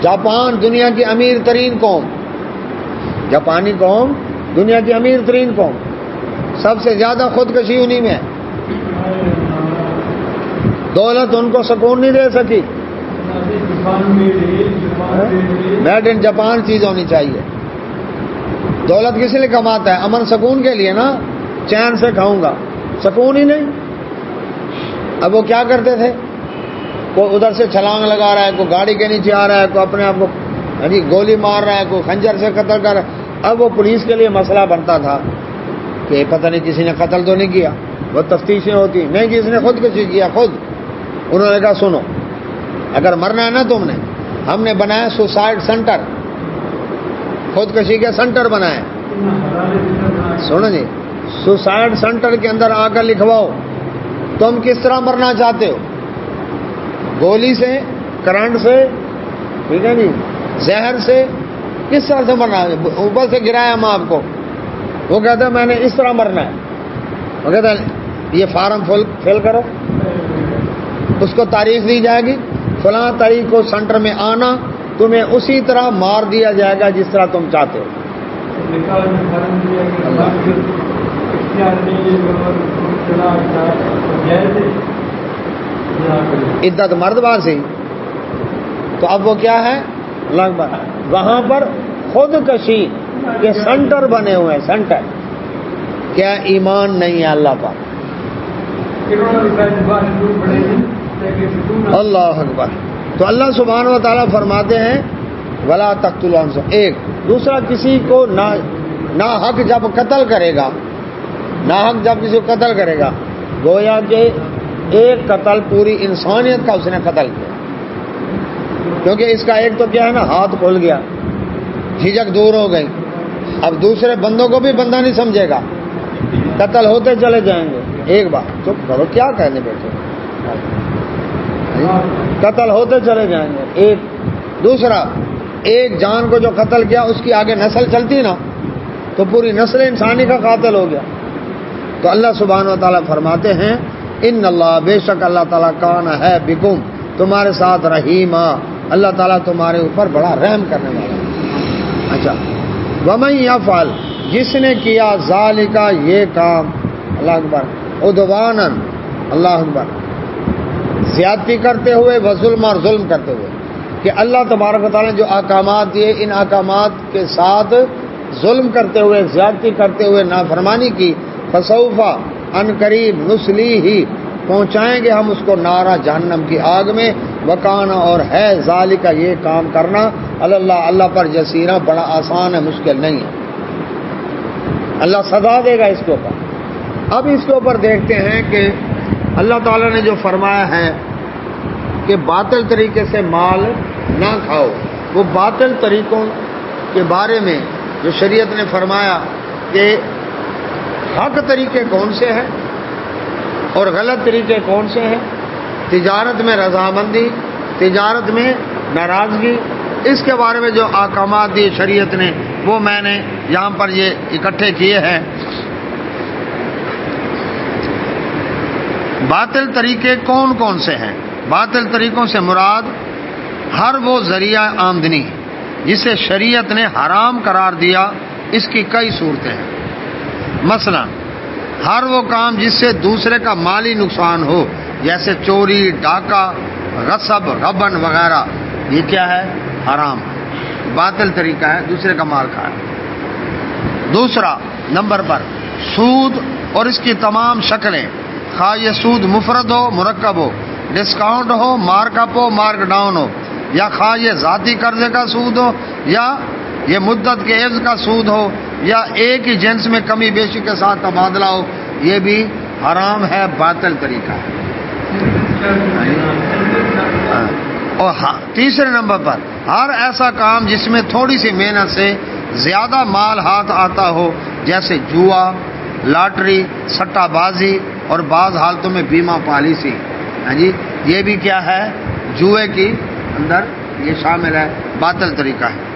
جاپان دنیا کی امیر ترین قوم، جاپانی قوم دنیا کی امیر ترین قوم، سب سے زیادہ خودکشی انہی میں ہے۔ دولت ان کو سکون نہیں دے سکی. میڈ ان جاپان چیز ہونی چاہیے. دولت کس لیے کماتا ہے؟ امن سکون کے لیے نا. چین سے کھاؤں گا، سکون ہی نہیں. اب وہ کیا کرتے تھے؟ کوئی ادھر سے چھلانگ لگا رہا ہے، کوئی گاڑی کے نیچے آ رہا ہے، کوئی اپنے آپ کو گولی مار رہا ہے، کوئی خنجر سے قتل کر رہا ہے. اب وہ پولیس کے لیے مسئلہ بنتا تھا کہ پتہ نہیں کسی نے قتل تو نہیں کیا. وہ تفتیشیں ہوتی نہیں کہ اس نے خودکشی کیا. خود انہوں نے کہا سنو، اگر مرنا ہے نا تم نے، ہم نے بنایا سوسائڈ سینٹر، خودکشی کے سینٹر بنائے. سنو جی، سوسائڈ سینٹر کے اندر آ کر لکھواؤ تم کس طرح مرنا چاہتے ہو. گولی سے، کرنٹ سے، ٹھیک ہے جی، زہر سے، کس طرح سے مرنا ہے. اوپر سے گرایا ہم آپ کو. وہ کہتا ہے میں نے اس طرح مرنا ہے. وہ کہتا ہے یہ فارم فل کرو، اس کو تاریخ دی جائے گی، فلاں تاریخ کو سینٹر میں آنا، تمہیں اسی طرح مار دیا جائے گا جس طرح تم چاہتے ہو. عدت مرد باسی. تو اب وہ کیا ہے؟ لگ بھگ وہاں پر خودکشی کے سینٹر بنے ہوئے ہیں. سینٹر کیا ایمان نہیں ہے اللہ پر؟ اللہ اکبر. تو اللہ سبحانہ و تعالیٰ فرماتے ہیں ولا تقتلوا انفسکم. ایک دوسرا، کسی کو نا حق جب قتل کرے گا، نا حق جب کسی کو قتل کرے گا، گویا کہ ایک قتل پوری انسانیت کا اس نے قتل کیا. کیونکہ اس کا ایک تو کیا ہے نا، ہاتھ کھل گیا، جھجک دور ہو گئی. اب دوسرے بندوں کو بھی بندہ نہیں سمجھے گا، قتل ہوتے چلے جائیں گے. ایک بات چپ کرو، کیا کہنے بیٹھے، قتل ہوتے چلے جائیں گے. ایک دوسرا، ایک جان کو جو قتل کیا اس کی آگے نسل چلتی نا، تو پوری نسل انسانی کا قاتل ہو گیا. تو اللہ سبحانہ و تعالیٰ فرماتے ہیں ان اللہ، بے شک اللہ تعالیٰ کان ہے بکم، تمہارے ساتھ رحیمہ، اللہ تعالیٰ تمہارے اوپر بڑا رحم کرنے والا ہے. اچھا، ومن یفعل، جس نے کیا ذالک یہ کام، اللہ اکبر، عدوانا، اللہ اکبر، زیادتی کرتے ہوئے، وظلم، اور ظلم کرتے ہوئے، کہ اللہ تبارک و تعالیٰ نے جو احکامات دیے، ان احکامات کے ساتھ ظلم کرتے ہوئے، زیادتی کرتے ہوئے نافرمانی کی، فسوف، ان قریب، نصلیہ، پہنچائیں گے ہم اس کو نارا جہنم کی آگ میں. وکانا، اور ہے، ذالک یہ کام کرنا، اللہ اللہ پر یسیرا، بڑا آسان ہے، مشکل نہیں ہے. اللہ سزا دے گا اس کے اوپر. اب اس کے اوپر دیکھتے ہیں کہ اللہ تعالیٰ نے جو فرمایا ہے کہ باطل طریقے سے مال نہ کھاؤ، وہ باطل طریقوں کے بارے میں جو شریعت نے فرمایا کہ حق طریقے کون سے ہیں اور غلط طریقے کون سے ہیں. تجارت میں رضامندی، تجارت میں ناراضگی، اس کے بارے میں جو احکامات دیے شریعت نے، وہ میں نے یہاں پر یہ اکٹھے کیے ہیں. باطل طریقے کون کون سے ہیں؟ باطل طریقوں سے مراد ہر وہ ذریعہ آمدنی جسے شریعت نے حرام قرار دیا، اس کی کئی صورتیں ہیں. مثلا ہر وہ کام جس سے دوسرے کا مالی نقصان ہو، جیسے چوری، ڈاکہ، غصب، غبن وغیرہ، یہ کیا ہے؟ حرام، باطل طریقہ ہے، دوسرے کا مال کھایا. دوسرا نمبر پر سود اور اس کی تمام شکلیں، خواہ یہ سود مفرد ہو، مرکب ہو، ڈسکاؤنٹ ہو، مارک اپ ہو، مارک ڈاؤن ہو، یا خواہ یہ ذاتی قرضے کا سود ہو، یا یہ مدت کے عوض کا سود ہو، یا ایک ہی جنس میں کمی بیشی کے ساتھ تبادلہ ہو، یہ بھی حرام ہے، باطل طریقہ ہے. اور تیسرے نمبر پر ہر ایسا کام جس میں تھوڑی سی محنت سے زیادہ مال ہاتھ آتا ہو، جیسے جوا، لاٹری، سٹہ بازی، اور بعض حالتوں میں بیمہ پالیسی. ہاں جی، یہ بھی کیا ہے؟ جوئے کی اندر یہ شامل ہے، باطل طریقہ ہے.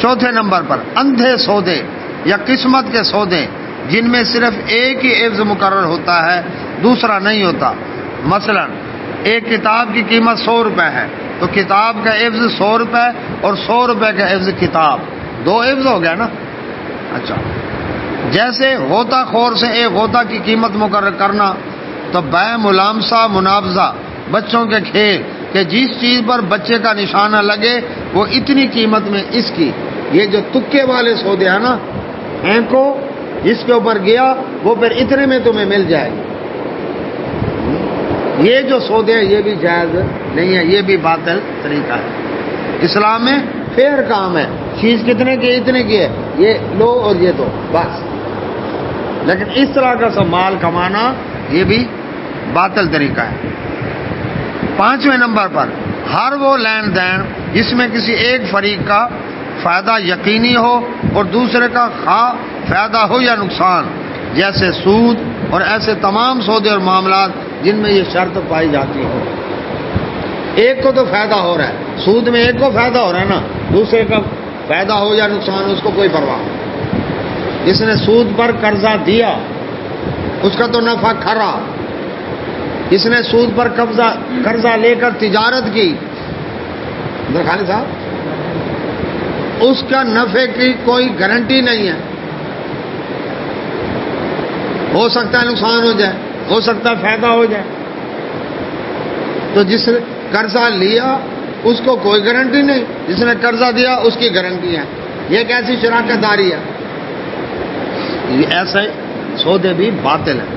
چوتھے نمبر پر اندھے سودے یا قسمت کے سودے جن میں صرف ایک ہی عوض مقرر ہوتا ہے، دوسرا نہیں ہوتا. مثلا ایک کتاب کی قیمت 100 روپے ہے، تو کتاب کا عوض 100 روپے اور 100 روپے کا عوض کتاب، 2 عوض ہو گیا نا. اچھا، جیسے غوطہ خور سے ایک غوطہ کی قیمت مقرر کرنا تو بے ملامسہ منافسہ بچوں کے کھیل کہ جس چیز پر بچے کا نشانہ لگے وہ اتنی قیمت میں اس کی، یہ جو تکے والے سودے ہیں نا، کو جس کے اوپر گیا وہ پھر اتنے میں تمہیں مل جائے گی، یہ جو سودے ہیں یہ بھی جائز نہیں ہے، یہ بھی باطل طریقہ ہے۔ اسلام میں فیئر کام ہے، چیز کتنے کی اتنے کی ہے، یہ لو اور یہ دو بس، لیکن اس طرح کا سب مال کمانا یہ بھی باطل طریقہ ہے۔ 5ویں نمبر پر ہر وہ لین دین جس میں کسی ایک فریق کا فائدہ یقینی ہو اور دوسرے کا خواہ فائدہ ہو یا نقصان، جیسے سود اور ایسے تمام سودے اور معاملات جن میں یہ شرط پائی جاتی ہو۔ ایک کو تو فائدہ ہو رہا ہے، سود میں ایک کو فائدہ ہو رہا ہے نا، دوسرے کا فائدہ ہو یا نقصان اس کو کوئی پرواہ نہیں۔ جس نے سود پر قرضہ دیا اس کا تو نفع کھرا، جس نے سود پر قرضہ لے کر تجارت کی خالد صاحب، اس کا نفع کی کوئی گارنٹی نہیں ہے، ہو سکتا ہے نقصان ہو جائے، ہو سکتا ہے فائدہ ہو جائے۔ تو جس نے قرضہ لیا اس کو کوئی گارنٹی نہیں، جس نے قرضہ دیا اس کی گارنٹی ہے، یہ ایک ایسی شراکت داری ہے۔ یہ ایسے سودے بھی باطل ہیں۔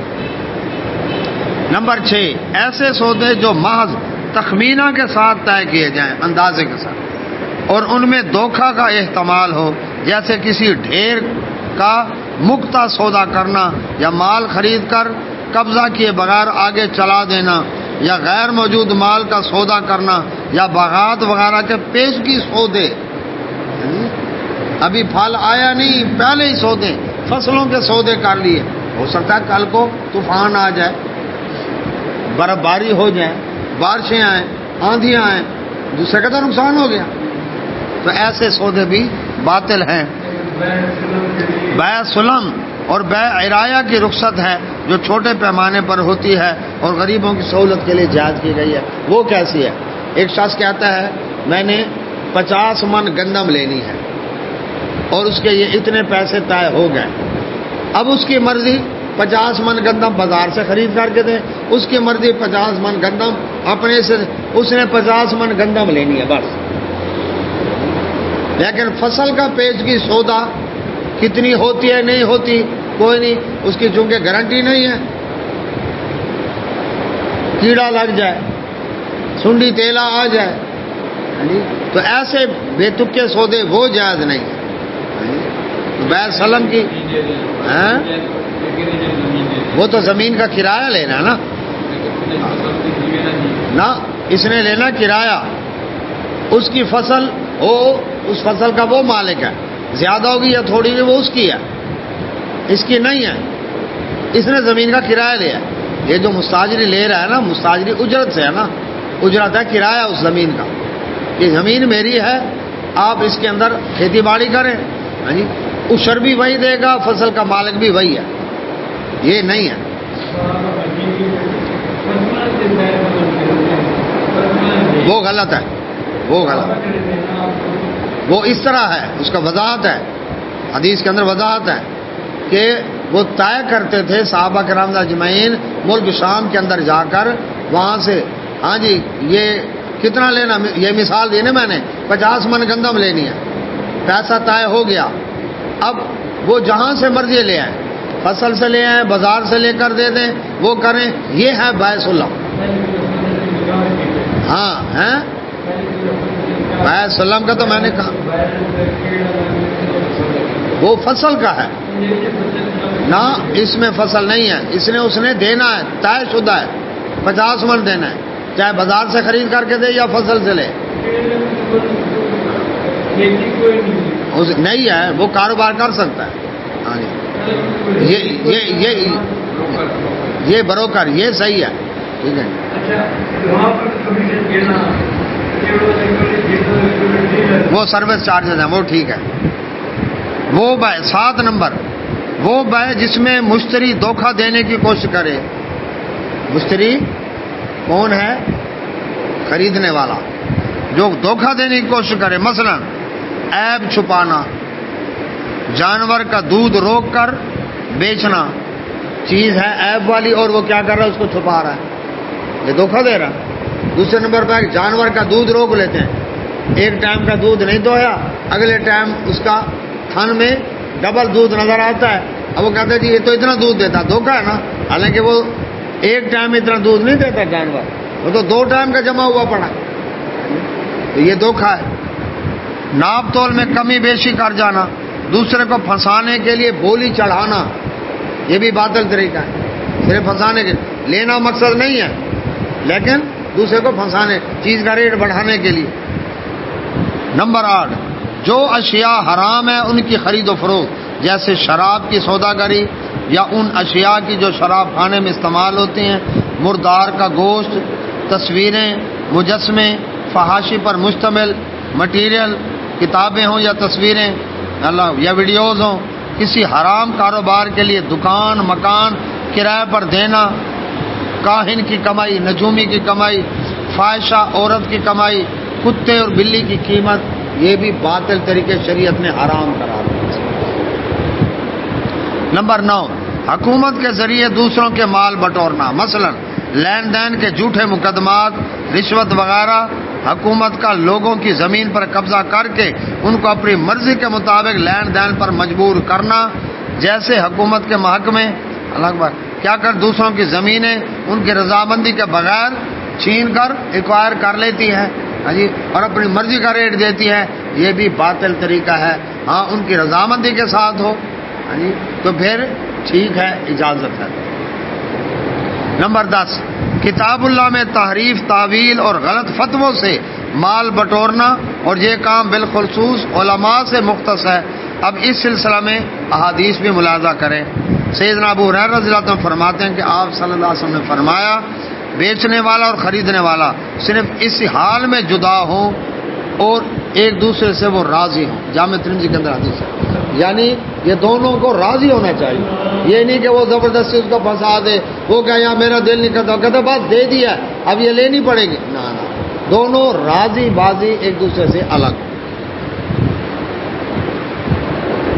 نمبر 6، ایسے سودے جو محض تخمینہ کے ساتھ طے کیے جائیں، اندازے کے ساتھ، اور ان میں دھوکہ کا احتمال ہو، جیسے کسی ڈھیر کا مکتا سودا کرنا یا مال خرید کر قبضہ کیے بغیر آگے چلا دینا، یا غیر موجود مال کا سودا کرنا، یا باغات وغیرہ کے پیشگی سودے، ابھی پھل آیا نہیں پہلے ہی سودے، فصلوں کے سودے کر لیے، ہو سکتا ہے کل کو طوفان آ جائے، برف باری ہو جائے، بارشیں آئیں، آندھیاں آئیں، دوسرے کا تو نقصان ہو گیا، تو ایسے سودے بھی باطل ہیں۔ بیع سلم اور بیع عرایا کی رخصت ہے جو چھوٹے پیمانے پر ہوتی ہے اور غریبوں کی سہولت کے لیے جائز کی گئی ہے۔ وہ کیسی ہے؟ ایک شخص کہتا ہے میں نے 50 من گندم لینی ہے اور اس کے یہ اتنے پیسے طے ہو گئے، اب اس کی مرضی 50 من گندم بازار سے خرید کر کے دے، اس کی مرضی 50 من گندم اپنے سے، اس نے 50 من گندم لینی ہے بس، لیکن فصل کا پیشگی سودا کتنی ہوتی ہے نہیں ہوتی کوئی نہیں، اس کی چونکہ گارنٹی نہیں ہے، کیڑا لگ جائے، سنڈی تیلا آ جائے، تو ایسے بے تکے سودے وہ جائز نہیں ہے۔ بیع سلم کی وہ تو زمین کا کرایہ لینا ہے نا، اس نے لینا کرایہ، اس کی فصل ہو، اس فصل کا وہ مالک ہے، زیادہ ہوگی یا تھوڑی ہوگی وہ اس کی ہے، اس کی نہیں ہے، اس نے زمین کا کرایہ لیا۔ یہ جو مستاجری لے رہا ہے نا، مستاجری اجرت سے ہے نا، اجرت ہے کرایہ اس زمین کا، یہ زمین میری ہے، آپ اس کے اندر کھیتی باڑی کریں، اشر بھی وہی دے گا، فصل کا مالک بھی وہی ہے، یہ نہیں ہے۔ وہ غلط ہے، وہ غلط ہے، وہ اس طرح ہے، اس کا وضاحت ہے، حدیث کے اندر وضاحت ہے کہ وہ طے کرتے تھے صحابہ کرام اجمعین ملک شام کے اندر جا کر، وہاں سے ہاں جی یہ کتنا لینا، یہ مثال دی نا میں نے، 50 من گندم لینی ہے، پیسہ طے ہو گیا، اب وہ جہاں سے مرضی لے آئیں، فصل سے لے آئیں، بازار سے لے کر دے دیں، وہ کریں، یہ ہے بیع سلم۔ ہاں ہیں بیع سلم کا تو میں نے کہا وہ فصل کا ہے نا، اس میں فصل نہیں ہے، اس نے دینا ہے، طے شدہ ہے، 50 من دینا ہے، چاہے بازار سے خرید کر کے دے یا فصل سے لے، نہیں ہے، وہ کاروبار کر سکتا ہے۔ ہاں جی یہ بروکر، یہ صحیح ہے، ٹھیک ہے۔ وہ سروس چارجز ہیں، وہ ٹھیک ہے۔ وہ بیع 7 نمبر، وہ بیع جس میں مشتری دھوکہ دینے کی کوشش کرے۔ مشتری کون ہے؟ خریدنے والا، جو دھوکہ دینے کی کوشش کرے، مثلا عیب چھپانا، جانور کا دودھ روک کر بیچنا، چیز ہے عیب والی اور وہ کیا کر رہا ہے، اس کو چھپا رہا ہے، یہ دھوکہ دے رہا ہے۔ دوسرے نمبر پر جانور کا دودھ روک لیتے ہیں، ایک ٹائم کا دودھ نہیں دویا، اگلے ٹائم اس کا تھن میں ڈبل دودھ نظر آتا ہے، اب وہ کہتے ہیں جی یہ تو اتنا دودھ دیتا، دھوکہ ہے نا، حالانکہ وہ ایک ٹائم اتنا دودھ نہیں دیتا جانور، وہ تو 2 ٹائم کا جمع ہوا پڑا، تو یہ دھوکہ ہے۔ ناپ تول میں کمی بیشی کر جانا، دوسرے کو پھنسانے کے لیے بولی چڑھانا، یہ بھی باطل طریقہ ہے، صرف پھنسانے کے لینا مقصد نہیں ہے، لیکن دوسرے کو پھنسانے، چیز کا ریٹ بڑھانے کے لیے۔ نمبر 8، جو اشیاء حرام ہیں ان کی خرید و فروخت، جیسے شراب کی سوداگری یا ان اشیاء کی جو شراب خانے میں استعمال ہوتی ہیں، مردار کا گوشت، تصویریں، مجسمے، فحاشی پر مشتمل مٹیریل، کتابیں ہوں یا تصویریں یا ویڈیوز ہوں، کسی حرام کاروبار کے لیے دکان مکان کرائے پر دینا، کاہن کی کمائی، نجومی کی کمائی، فاحشہ عورت کی کمائی، کتے اور بلی کی قیمت، یہ بھی باطل طریقے شریعت نے حرام قرار دیا۔ نمبر 9، حکومت کے ذریعے دوسروں کے مال بٹورنا، مثلا لین دین کے جھوٹے مقدمات، رشوت وغیرہ۔ حکومت کا لوگوں کی زمین پر قبضہ کر کے ان کو اپنی مرضی کے مطابق لین دین پر مجبور کرنا، جیسے حکومت کے محکمے اللہ اکبر کیا کر دوسروں کی زمینیں ان کی رضامندی کے بغیر چھین کر ایکوائر کر لیتی ہے، ہاں جی، اور اپنی مرضی کا ریٹ دیتی ہے، یہ بھی باطل طریقہ ہے۔ ہاں ان کی رضامندی کے ساتھ ہو، ہاں جی، تو پھر ٹھیک ہے، اجازت ہے۔ نمبر 10، کتاب اللہ میں تحریف، تعویل اور غلط فتووں سے مال بٹورنا، اور یہ کام بالخصوص علماء سے مختص ہے۔ اب اس سلسلہ میں احادیث بھی ملاحظہ کریں۔ سیدنا ابو ہریرہ رضی اللہ عنہ فرماتے ہیں کہ آپ صلی اللہ علیہ وسلم نے فرمایا، بیچنے والا اور خریدنے والا صرف اس حال میں جدا ہوں اور ایک دوسرے سے وہ راضی ہوں۔ جامع ترمذی کے اندر حدیث ہے، یعنی یہ دونوں کو راضی ہونا چاہیے، یہ نہیں کہ وہ زبردستی اس کو پھنسا دے، وہ کہ یار میرا دل نہیں کرتا، کہتا بس دے دیا اب یہ لینی پڑے گی، نہ دونوں راضی بازی ایک دوسرے سے الگ۔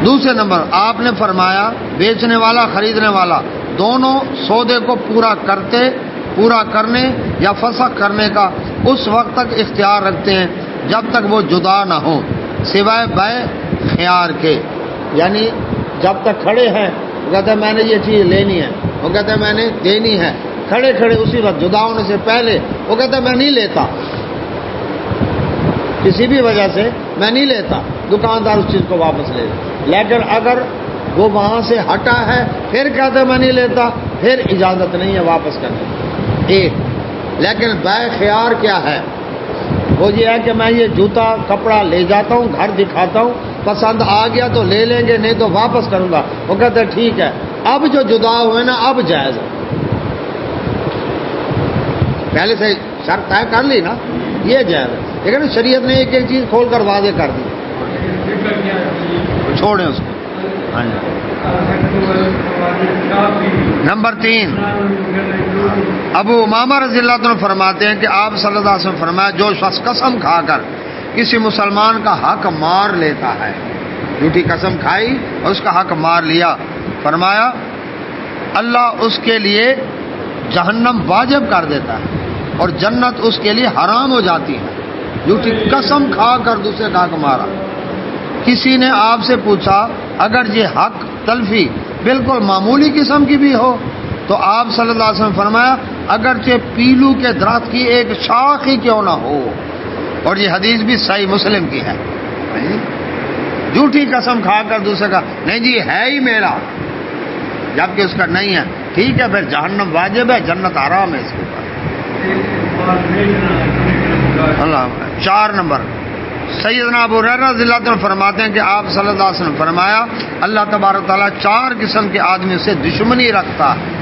دوسرے نمبر آپ نے فرمایا بیچنے والا خریدنے والا دونوں سودے کو پورا کرنے یا فسخ کرنے کا اس وقت تک اختیار رکھتے ہیں جب تک وہ جدا نہ ہوں، سوائے بیع خیار کے، یعنی جب تک کھڑے ہیں وہ کہتا ہے میں نے یہ چیز لینی ہے، وہ کہتا ہے میں نے دینی ہے، کھڑے اسی وقت جدا ہونے سے پہلے وہ کہتا ہے میں نہیں لیتا، کسی بھی وجہ سے میں نہیں لیتا، دکاندار اس چیز کو واپس لے لے۔ لیکن اگر وہ وہاں سے ہٹا ہے پھر کہتا ہے میں نہیں لیتا، پھر اجازت نہیں ہے واپس کرنے کی۔ ایک لیکن بیع خیار کیا ہے؟ وہ یہ ہے کہ میں یہ جوتا کپڑا لے جاتا ہوں، گھر دکھاتا ہوں، پسند آ گیا تو لے لیں گے، نہیں تو واپس کروں گا، وہ کہتا ہے ٹھیک ہے۔ اب جو جدا ہوئے نا اب جائز ہے، پہلے سے شرط طے کر لی نا، یہ جائز ہے، لیکن شریعت نے ایک ایک چیز کھول کر واضح کر دی، چھوڑیں اس کو۔ نمبر 3، ابو امامہ رضی اللہ عنہ فرماتے ہیں کہ آپ صلی اللہ علیہ وسلم فرمایا جو شخص قسم کھا کر کسی مسلمان کا حق مار لیتا ہے، جھوٹی قسم کھائی اور اس کا حق مار لیا، فرمایا اللہ اس کے لیے جہنم واجب کر دیتا ہے اور جنت اس کے لیے حرام ہو جاتی ہے۔ جھوٹی قسم کھا کر دوسرے کا حق مارا۔ کسی نے آپ سے پوچھا اگر یہ حق تلفی بالکل معمولی قسم کی بھی ہو تو آپ صلی اللہ علیہ وسلم فرمایا اگرچہ پیلو کے درخت کی ایک شاخ ہی کیوں نہ ہو، اور یہ حدیث بھی صحیح مسلم کی ہے۔ جھوٹی قسم کھا کر دوسرے کا نہیں جی ہے ہی میرا، جبکہ اس کا نہیں ہے، ٹھیک ہے، پھر جہنم واجب ہے، جنت حرام ہے اس کے اوپر۔ اللہ 4 نمبر، سیدنا ابو ہریرہ رضی اللہ عنہ فرماتے ہیں کہ آپ صلی اللہ علیہ وسلم فرمایا اللہ تبارک تعالیٰ 4 قسم کے آدمی سے دشمنی رکھتا ہے۔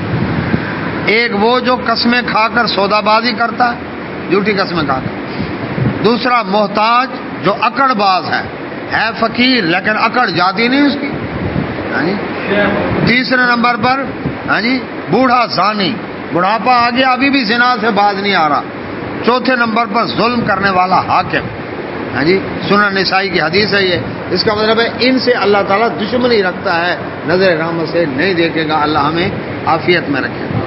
ایک وہ جو قسمیں کھا کر سودا بازی کرتا ہے، جھوٹی قسمیں کھا کر۔ دوسرا محتاج جو اکڑ باز ہے فقیر لیکن اکڑ جاتی نہیں اس کی۔ تیسرے نمبر پر بوڑھا زانی، بڑھاپا آ گیا ابھی بھی زنا سے باز نہیں آ رہا۔ چوتھے نمبر پر ظلم کرنے والا حاکم، سنن نسائی کی حدیث ہے یہ۔ اس کا مطلب ہے ان سے اللہ تعالیٰ دشمنی رکھتا ہے، نظر رحمت سے نہیں دیکھے گا اللہ ہمیں عافیت میں رکھے گا۔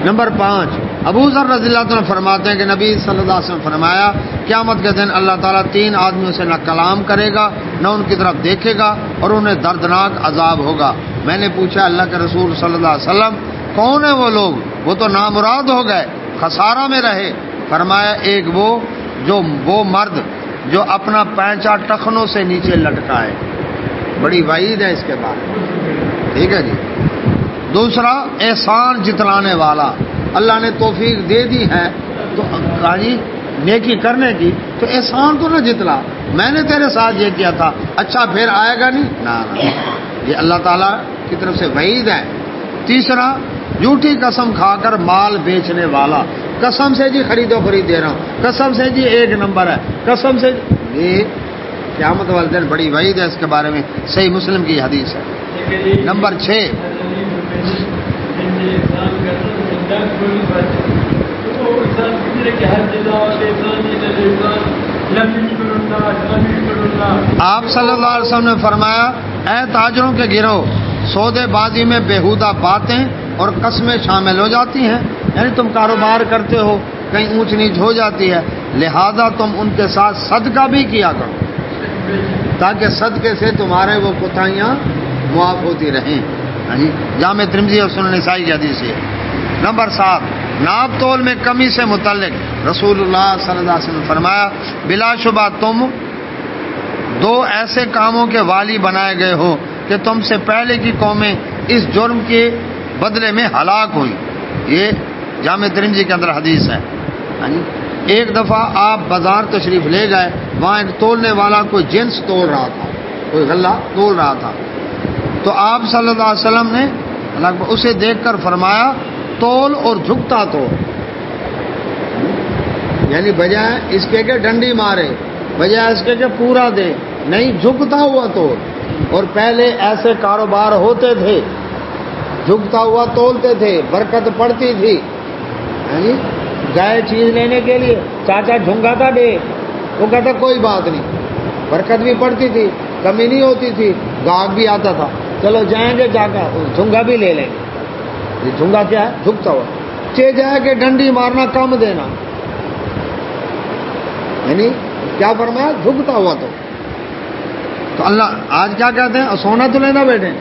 نمبر 5، ابو ذر رضی اللہ عنہ فرماتے ہیں کہ نبی صلی اللہ علیہ وسلم فرمایا قیامت کے دن اللہ تعالیٰ 3 آدمیوں سے نہ کلام کرے گا نہ ان کی طرف دیکھے گا اور انہیں دردناک عذاب ہوگا۔ میں نے پوچھا اللہ کے رسول صلی اللہ علیہ وسلم کون ہیں وہ لوگ؟ وہ تو نامراد ہو گئے، خسارہ میں رہے۔ فرمایا ایک وہ مرد جو اپنا پینچا ٹخنوں سے نیچے لٹکا ہے، بڑی وعید ہے اس کے بعد، ٹھیک ہے جی۔ دوسرا احسان جتلانے والا، اللہ نے توفیق دے دی ہے تو کہا جی نیکی کرنے کی تو احسان تو نہ جتلا، میں نے تیرے ساتھ یہ کیا تھا، اچھا پھر آئے گا نہیں، نہ یہ اللہ تعالیٰ کی طرف سے وعید ہے۔ تیسرا جھوٹی قسم کھا کر مال بیچنے والا، قسم سے جی خرید و فروخت دے رہا ہوں، قسم سے جی 1 نمبر ہے، قسم سے یہ قیامت والے دن بڑی وعید ہے اس کے بارے میں، صحیح مسلم کی حدیث ہے۔ نمبر 6، آپ صلی اللہ علیہ وسلم نے فرمایا اے تاجروں کے گروہ، سودے بازی میں بیہودہ باتیں اور قسمیں شامل ہو جاتی ہیں، یعنی تم کاروبار کرتے ہو کہیں اونچ نیچ ہو جاتی ہے، لہذا تم ان کے ساتھ صدقہ بھی کیا کرو تاکہ صدقے سے تمہارے وہ کوتاہیاں معاف ہوتی رہیں۔ جامع ترمذی اور سنن نسائی کی حدیث ہے۔ نمبر 7، ناپ تول میں کمی سے متعلق رسول اللہ صلی اللہ علیہ وسلم نے فرمایا بلا شبہ تم 2 ایسے کاموں کے والی بنائے گئے ہو کہ تم سے پہلے کی قومیں اس جرم کے بدلے میں ہلاک ہوئی۔ یہ جامع ترمذی کے اندر حدیث ہے۔ ایک دفعہ آپ بازار تشریف لے گئے، وہاں ایک تولنے والا کوئی جنس تول رہا تھا، کوئی غلہ تول رہا تھا، تو آپ صلی اللہ علیہ وسلم نے اسے دیکھ کر فرمایا تول اور جھکتا تول، یعنی بجائے اس کے کہ ڈنڈی مارے، بجائے اس کے کہ پورا دے، نہیں جھکتا ہوا تول۔ اور پہلے ایسے کاروبار ہوتے تھے، جھکتا ہوا تولتے تھے، برکت پڑتی تھی۔ گئے چیز لینے کے لیے، چاچا جھنگا تھا دے، وہ کہتا کوئی بات نہیں، برکت بھی پڑتی تھی، کمی نہیں ہوتی تھی، گاہک بھی آتا تھا، چلو جائیں گے جا کر جھنگا بھی لے لیں گے۔ یہ جھنگا کیا ہے؟ جھکتا ہوا، چے جائے کہ ڈنڈی مارنا کم دینا، یعنی کیا فرمایا؟ جھکتا ہوا تو اللہ آج کیا کہتے ہیں؟ سونا تو لینا بیٹھے،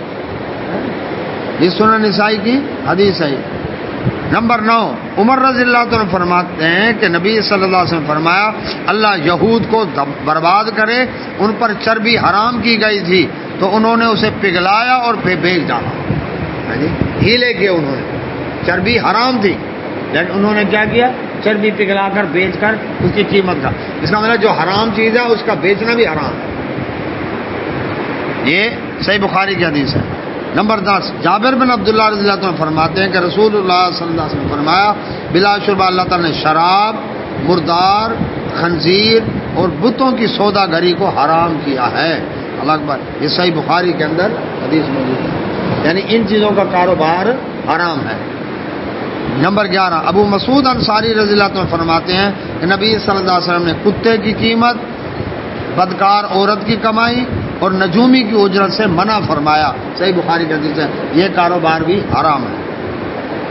یہ سنن نسائی کی حدیث ہے۔ نمبر 9، عمر رضی اللہ عنہ فرماتے ہیں کہ نبی صلی اللہ علیہ وسلم فرمایا اللہ یہود کو برباد کرے، ان پر چربی حرام کی گئی تھی تو انہوں نے اسے پگھلایا اور پھر بیچ ڈالا۔ ہیلے کیے انہوں نے، چربی حرام تھی لیکن انہوں نے کیا کیا؟ چربی پگھلا کر بیچ کر اس کی قیمت کا، اس کا مطلب جو حرام چیز ہے اس کا بیچنا بھی حرام ہے۔ یہ صحیح بخاری کی حدیث ہے۔ نمبر 10، جابر بن عبداللہ رضی اللہ عنہ فرماتے ہیں کہ رسول اللہ صلی اللہ علیہ وسلم فرمایا بلا شبہ اللہ تعالیٰ نے شراب، مردار، خنزیر اور بتوں کی سودا گری کو حرام کیا ہے۔ اللہ اکبر، یہ صحیح بخاری کے اندر حدیث موجود ہے، یعنی ان چیزوں کا کاروبار حرام ہے۔ نمبر 11، ابو مسعود انصاری رضی اللہ عنہ فرماتے ہیں کہ نبی صلی اللہ علیہ وسلم نے کتے کی قیمت، بدکار عورت کی کمائی اور نجومی کی اجرت سے منع فرمایا، صحیح بخاری کا حدیث ہے، یہ کاروبار بھی حرام ہے۔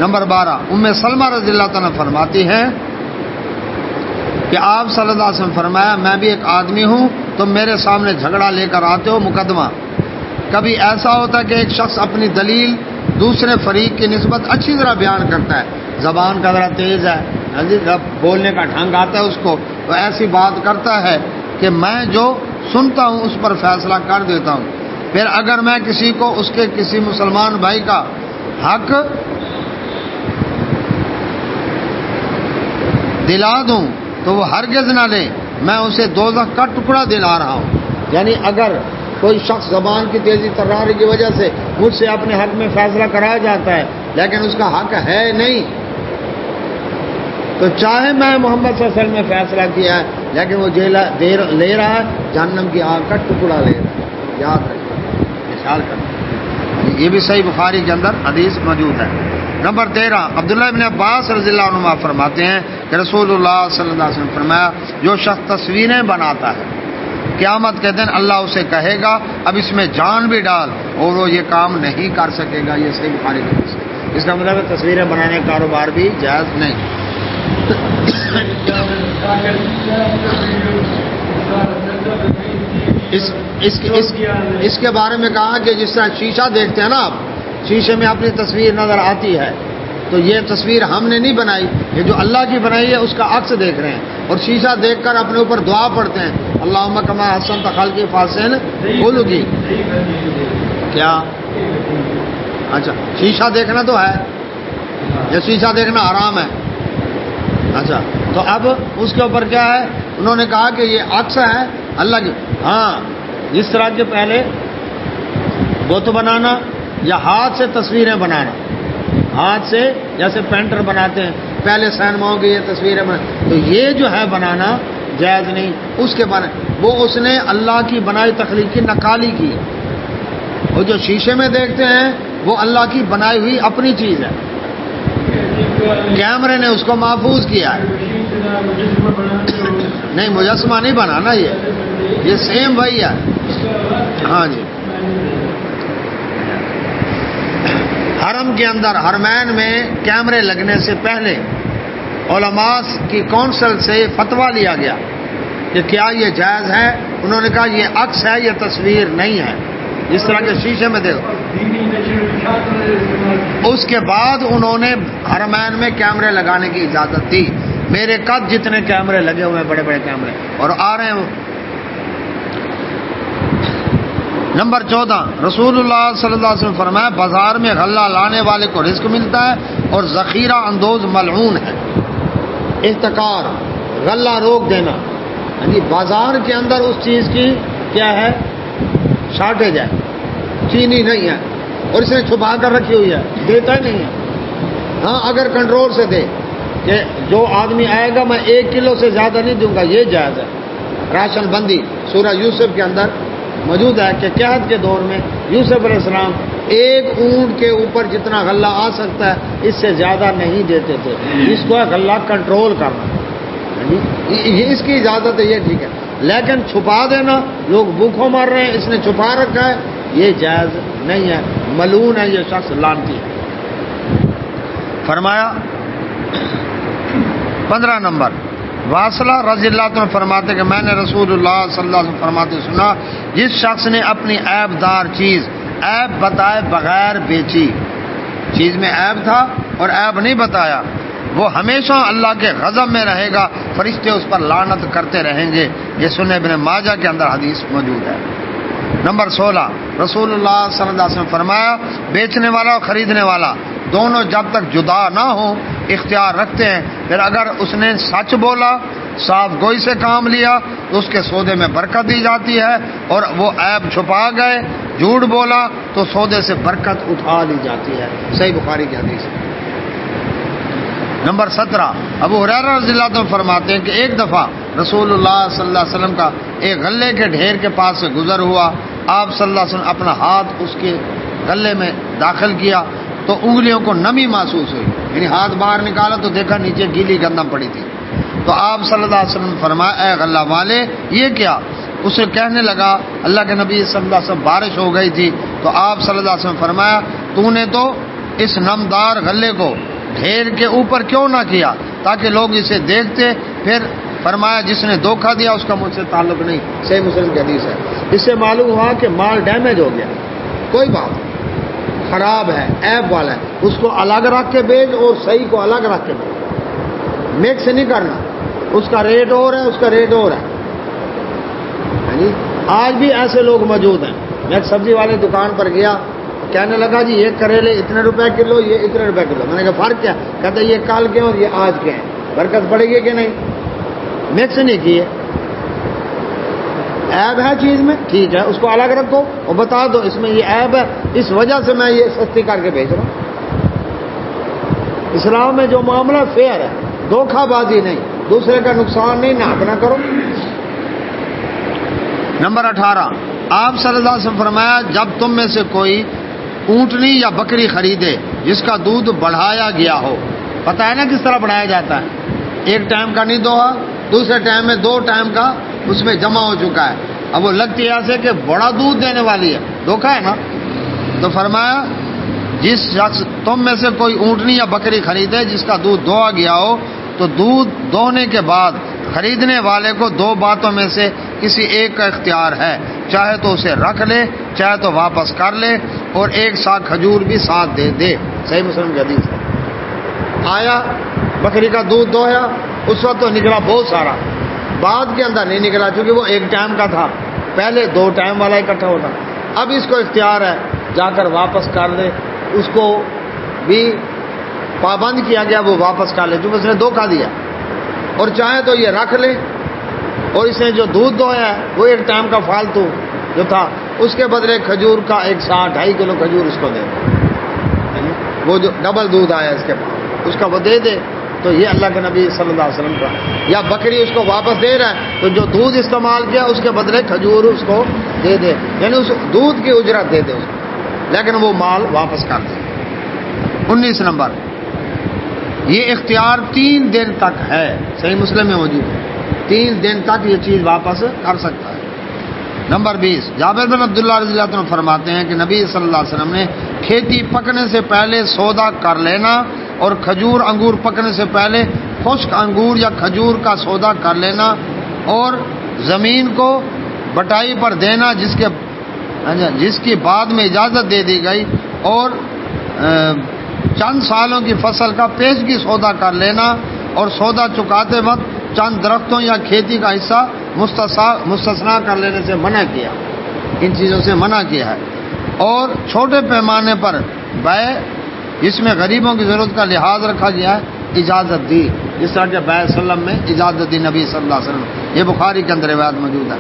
نمبر 12، ام سلمہ رضی اللہ عنہ فرماتی ہیں کہ آپ صلی اللہ علیہ وسلم فرمایا میں بھی ایک آدمی ہوں، تم میرے سامنے جھگڑا لے کر آتے ہو، مقدمہ، کبھی ایسا ہوتا ہے کہ ایک شخص اپنی دلیل دوسرے فریق کی نسبت اچھی طرح بیان کرتا ہے، زبان کا ذرا تیز ہے، جب بولنے کا ڈھنگ آتا ہے اس کو، تو ایسی بات کرتا ہے کہ میں جو سنتا ہوں اس پر فیصلہ کر دیتا ہوں، پھر اگر میں کسی کو اس کے کسی مسلمان بھائی کا حق دلا دوں تو وہ ہرگز نہ لے، میں اسے دوزخ کا ٹکڑا دلا رہا ہوں۔ یعنی اگر کوئی شخص زبان کی تیزی تراری کی وجہ سے مجھ سے اپنے حق میں فیصلہ کرایا جاتا ہے لیکن اس کا حق ہے نہیں، تو چاہے میں محمد صلی اللہ علیہ وسلم نے فیصلہ کیا ہے لیکن وہ لے رہا ہے جہنم کی آگ کا ٹکڑا لے رہا ہے، یاد رکھیں، خیال کریں، یہ بھی صحیح بخاری کے اندر حدیث موجود ہے۔ نمبر 13، عبداللہ ابن عباس رضی اللہ عنہ فرماتے ہیں کہ رسول اللہ صلی اللہ علیہ وسلم فرمایا جو شخص تصویریں بناتا ہے قیامت کے دن اللہ اسے کہے گا اب اس میں جان بھی ڈال، اور وہ یہ کام نہیں کر سکے گا۔ یہ صحیح بخاری کی حدیث ہے۔ اس کا مطلب ہے تصویریں بنانے کا کاروبار بھی جائز نہیں۔ اس کے بارے میں کہا کہ جس طرح شیشہ دیکھتے ہیں نا آپ، شیشے میں اپنی تصویر نظر آتی ہے، تو یہ تصویر ہم نے نہیں بنائی، یہ جو اللہ کی بنائی ہے اس کا عکس دیکھ رہے ہیں، اور شیشہ دیکھ کر اپنے اوپر دعا پڑھتے ہیں، اللہم کما حسنت خلقی فاحسن خلقی۔ کیا اچھا شیشہ دیکھنا تو ہے، یہ شیشہ دیکھنا حرام ہے۔ اچھا تو اب اس کے اوپر کیا ہے، انہوں نے کہا کہ یہ عکس ہے اللہ کی۔ ہاں جس طرح کے پہلے بت بنانا یا ہاتھ سے تصویریں بنانا، ہاتھ سے جیسے پینٹر بناتے ہیں، پہلے سینماؤں کی یہ تصویریں تو یہ جو ہے بنانا جائز نہیں۔ اس کے بارے وہ اس نے اللہ کی بنائی تخلیق کی نقالی کی، اور جو شیشے میں دیکھتے ہیں وہ اللہ کی بنائی ہوئی اپنی چیز ہے، کیمرے نے اس کو محفوظ کیا ہے۔ نہیں مجسمہ نہیں بنانا، یہ سیم وہی ہے۔ ہاں جی، حرم کے اندر حرمین میں کیمرے لگنے سے پہلے علماء کی کونسل سے فتویٰ لیا گیا کہ کیا یہ جائز ہے۔ انہوں نے کہا یہ عکس ہے، یہ تصویر نہیں ہے، جس طرح کے شیشے میں دیکھو۔ اس کے بعد انہوں نے حرمین میں کیمرے لگانے کی اجازت دی۔ میرے قد جتنے کیمرے لگے ہوئے ہیں، بڑے بڑے کیمرے، اور آ رہے ہیں۔ نمبر 14، رسول اللہ صلی اللہ علیہ وسلم فرمایا بازار میں غلہ لانے والے کو رزق ملتا ہے اور ذخیرہ اندوز ملعون ہے۔ احتکار، غلہ روک دینا، یعنی بازار کے اندر اس چیز کی کیا ہے، شارٹیج ہے، چینی نہیں ہے، اور اس نے چھپا کر رکھی ہوئی ہے، دیتا ہی نہیں ہے۔ ہاں اگر کنٹرول سے دے کہ جو آدمی آئے گا میں 1 کلو سے زیادہ نہیں دوں گا، یہ جائز ہے۔ راشن بندی سورہ یوسف کے اندر موجود ہے کہ قحط کے دور میں یوسف علیہ السلام 1 اونٹ کے اوپر جتنا غلہ آ سکتا ہے اس سے زیادہ نہیں دیتے تھے۔ اس کو ہے غلہ کنٹرول کرنا، یہ اس کی اجازت ہے، یہ ٹھیک ہے، لیکن چھپا دینا، لوگ بھوکوں مر رہے ہیں، اس نے چھپا رکھا ہے، یہ جائز نہیں ہے، ملعون ہے یہ شخص، لعنتی ہے۔ فرمایا 15 نمبر، واصلہ رضی اللہ عنہ فرماتے کہ میں نے رسول اللہ صلی اللہ علیہ وسلم فرماتے سنا، جس شخص نے اپنی عیب دار چیز عیب بتائے بغیر بیچی، چیز میں عیب تھا اور عیب نہیں بتایا، وہ ہمیشہ اللہ کے غضب میں رہے گا، فرشتے اس پر لعنت کرتے رہیں گے۔ یہ سنن ابن ماجہ کے اندر حدیث موجود ہے۔ نمبر 16، رسول اللہ صلی اللہ علیہ وسلم فرمایا بیچنے والا اور خریدنے والا دونوں جب تک جدا نہ ہوں اختیار رکھتے ہیں، پھر اگر اس نے سچ بولا، صاف گوئی سے کام لیا تو اس کے سودے میں برکت دی جاتی ہے، اور وہ عیب چھپا گئے، جھوٹ بولا تو سودے سے برکت اٹھا لی جاتی ہے۔ صحیح بخاری کی حدیث ہے۔ نمبر 17، ابو ہریرہ رضی اللہ عنہ فرماتے ہیں کہ ایک دفعہ رسول اللہ صلی اللہ علیہ وسلم کا ایک غلے کے ڈھیر کے پاس سے گزر ہوا، آپ صلی اللہ علیہ وسلم اپنا ہاتھ اس کے غلے میں داخل کیا تو انگلیوں کو نمی محسوس ہوئی، یعنی ہاتھ باہر نکالا تو دیکھا نیچے گیلی گندم پڑی تھی، تو آپ صلی اللہ علیہ وسلم فرمایا اے غلہ والے یہ کیا؟ اسے کہنے لگا اللہ کے نبی صلی اللہ علیہ وسلم بارش ہو گئی تھی، تو آپ صلی اللہ علیہ وسلم فرمایا تو نے تو اس نمدار غلے کو ڈھیر کے اوپر کیوں نہ کیا تاکہ لوگ اسے دیکھتے؟ پھر فرمایا جس نے دھوکہ دیا اس کا مجھ سے تعلق نہیں۔ صحیح مسلم کی حدیث ہے۔ اس سے معلوم ہوا کہ مال ڈیمیج ہو گیا، کوئی بات خراب ہے، عیب والا ہے، اس کو الگ رکھ کے بیچ اور صحیح کو الگ رکھ کے بیچ، مکس نہیں کرنا، اس کا ریٹ اور ہے، اس کا ریٹ اور ہے۔ آج بھی ایسے لوگ موجود ہیں۔ میں ایک سبزی والے دکان پر گیا، کہنے لگا جی یہ کریلے اتنے روپے کلو، یہ اتنے روپے کلو۔ میں نے کہا فرق کیا؟ کہتے یہ کل کے اور یہ آج کے ہیں، برکت پڑے گی کہ نہیں؟ مکس نہیں کیے، عیب ہے چیز میں، ٹھیک ہے، اس کو الگ رکھو اور بتا دو اس میں یہ عیب ہے، اس وجہ سے میں یہ سستی کر کے بیچ رہا ہوں۔ اسلام میں جو معاملہ فیئر ہے، دھوکہ بازی نہیں، دوسرے کا نقصان نہیں، ناک نہ کرو۔ نمبر 18، آپ صلی اللہ علیہ وسلم فرمایا جب تم میں سے کوئی اونٹنی یا بکری خریدے جس کا دودھ بڑھایا گیا ہو، پتہ ہے نا کس طرح بڑھایا جاتا ہے، ایک ٹائم کا نہیں دوہا، دوسرے ٹائم میں 2 ٹائم کا اس میں جمع ہو چکا ہے، اب وہ لگتی ہے ایسے کہ بڑا دودھ دینے والی ہے، دھوکا ہے نا. تو فرمایا جس شخص تم میں سے کوئی اونٹنی یا بکری خریدے جس کا دودھ دھویا گیا ہو، تو دودھ دوہنے کے بعد خریدنے والے کو دو باتوں میں سے کسی ایک کا اختیار ہے، چاہے تو اسے رکھ لے چاہے تو واپس کر لے، اور ایک سا کھجور بھی ساتھ دے دے. صحیح مسلم کی حدیث ہے. آیا بکری کا دودھ دوہیا، اس وقت تو نکلا بہت سارا، بعد کے اندر نہیں نکلا چونکہ وہ ایک ٹائم کا تھا، پہلے 2 ٹائم والا اکٹھا ہوتا. اب اس کو اختیار ہے جا کر واپس کر لے، اس کو بھی پابند کیا گیا وہ واپس کر لے چونکہ اس نے دھوکہ دیا، اور چاہے تو یہ رکھ لے، اور اس نے جو دودھ دوہیا ہے وہ ایک ٹائم کا فالتو جو تھا اس کے بدلے کھجور کا 2.5 کلو کھجور اس کو دے دے، وہ جو ڈبل دودھ آیا اس کے پاس اس کا وہ دے دے. تو یہ اللہ کے نبی صلی اللہ علیہ وسلم کا. یا بکری اس کو واپس دے رہا ہے تو جو دودھ استعمال کیا اس کے بدلے کھجور اس کو دے دے، یعنی اس دودھ کی اجرت دے دے اس کو، لیکن وہ مال واپس کر دے. 19 نمبر، یہ اختیار 3 دن تک ہے، صحیح مسلم میں موجود ہے، 3 دن تک یہ چیز واپس کر سکتا ہے. نمبر 20، جابر بن عبداللہ رضی اللہ عنہ فرماتے ہیں کہ نبی صلی اللہ علیہ وسلم نے کھیتی پکنے سے پہلے سودا کر لینا اور کھجور انگور پکنے سے پہلے خشک انگور یا کھجور کا سودا کر لینا اور زمین کو بٹائی پر دینا جس کی بعد میں اجازت دے دی گئی، اور چند سالوں کی فصل کا پیشگی سودا کر لینا، اور سودا چکاتے وقت چند درختوں یا کھیتی کا حصہ مستثنا کر لینے سے منع کیا، ان چیزوں سے منع کیا ہے. اور چھوٹے پیمانے پر بیع جس میں غریبوں کی ضرورت کا لحاظ رکھا گیا ہے اجازت دی، جس طرح کہ بیع سلم میں اجازت دی نبی صلی اللہ علیہ وسلم. یہ بخاری کے اندر روایت موجود ہے.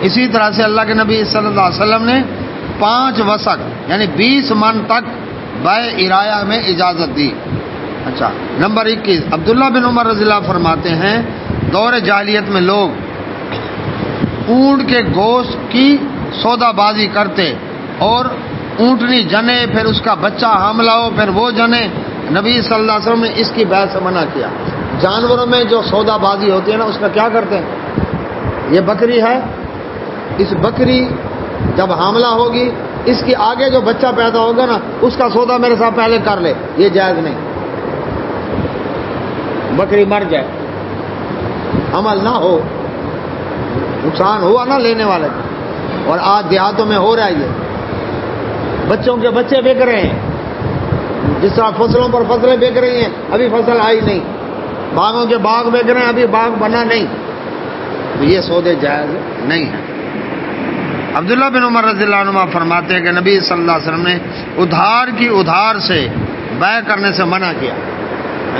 اسی طرح سے اللہ کے نبی صلی اللہ علیہ وسلم نے 5 وسق یعنی 20 من تک بیع ارایا میں اجازت دی. اچھا، نمبر 21، عبداللہ بن عمر رضی اللہ فرماتے ہیں دور جاہلیت میں لوگ اونٹ کے گوشت کی سودا بازی کرتے، اور اونٹنی جنے پھر اس کا بچہ حاملہ ہو پھر وہ جنے. نبی صلی اللہ علیہ وسلم نے اس کی بیع سے منع کیا. جانوروں میں جو سودا بازی ہوتی ہے نا اس کا کیا کرتے ہیں، یہ بکری ہے، اس بکری جب حاملہ ہوگی اس کی آگے جو بچہ پیدا ہوگا نا اس کا سودا میرے ساتھ پہلے کر لے، یہ جائز نہیں. بکری مر جائے، عمل نہ ہو، نقصان ہوا نا لینے والے کو. اور آج دیہاتوں میں ہو رہا ہے، یہ بچوں کے بچے بک رہے ہیں، جس طرح فصلوں پر فصلیں بک رہی ہیں، ابھی فصل آئی نہیں، باغوں کے باغ بک رہے ہیں، ابھی باغ بنا نہیں. تو یہ سودے جائز نہیں ہیں. عبداللہ بن عمر رضی اللہ عنہ فرماتے ہیں کہ نبی صلی اللہ علیہ وسلم نے ادھار کی ادھار سے بیع کرنے سے منع کیا.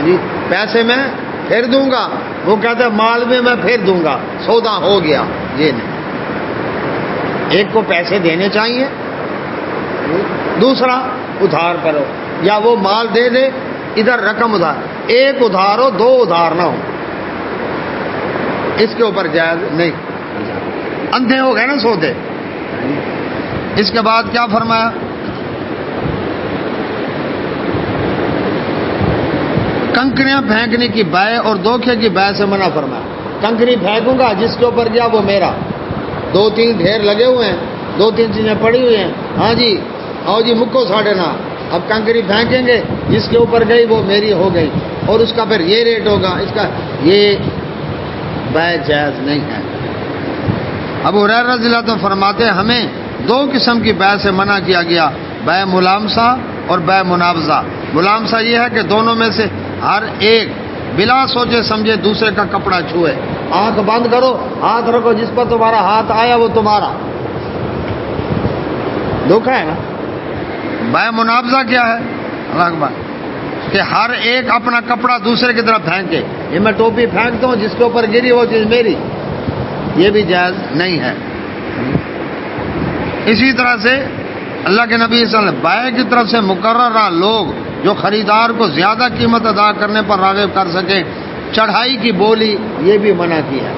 جی پیسے میں پھر دوں گا، وہ کہتے ہیں مال میں پھر دوں گا، سودا ہو گیا. یہ نہیں، ایک کو پیسے دینے چاہیے، دوسرا ادھار کرو، یا وہ مال دے دے ادھر رقم ادھار، ایک ادھار ہو 2 ادھار نہ ہو، اس کے اوپر جائز نہیں. اندھے ہو گئے نا سودے. اس کے بعد کیا فرمایا، کنکریاں پھینکنے کی بیع اور دھوکے کی بیع سے منع فرمایا. کنکری پھینکوں گا جس کے اوپر گیا وہ میرا، 2-3 ڈھیر لگے ہوئے ہیں، 2-3 چیزیں پڑی ہوئی ہیں، ہاں جی آؤ جی مکو ساڑھے نا، اب کنکری پھینکیں گے جس کے اوپر گئی وہ میری ہو گئی، اور اس کا پھر یہ ریٹ ہوگا، اس کا یہ بیع جائز نہیں ہے. ابو ہریرہ رضی اللہ عنہ فرماتے ہیں ہمیں 2 قسم کی بیع سے منع کیا گیا، بیع ملامسہ اور بیع منابضہ. ملامسہ یہ ہے کہ دونوں میں سے ہر ایک بلا سوچے سمجھے دوسرے کا کپڑا چھوئے. آنکھ بند کرو، ہاتھ رکھو، جس پر تمہارا ہاتھ آیا وہ تمہارا. دھوکہ ہے نا. بیع منابضہ کیا ہے، اللہ اکبر، کہ ہر ایک اپنا کپڑا دوسرے کی طرف پھینکے. یہ میں ٹوپی پھینکتا ہوں، جس کے اوپر گری وہ چیز میری، یہ بھی جائز نہیں ہے. اسی طرح سے اللہ کے نبی صلی اللہ علیہ وسلم بیع کی طرف سے مقررہ لوگ جو خریدار کو زیادہ قیمت ادا کرنے پر راغب کر سکے، چڑھائی کی بولی یہ بھی منع کی ہے.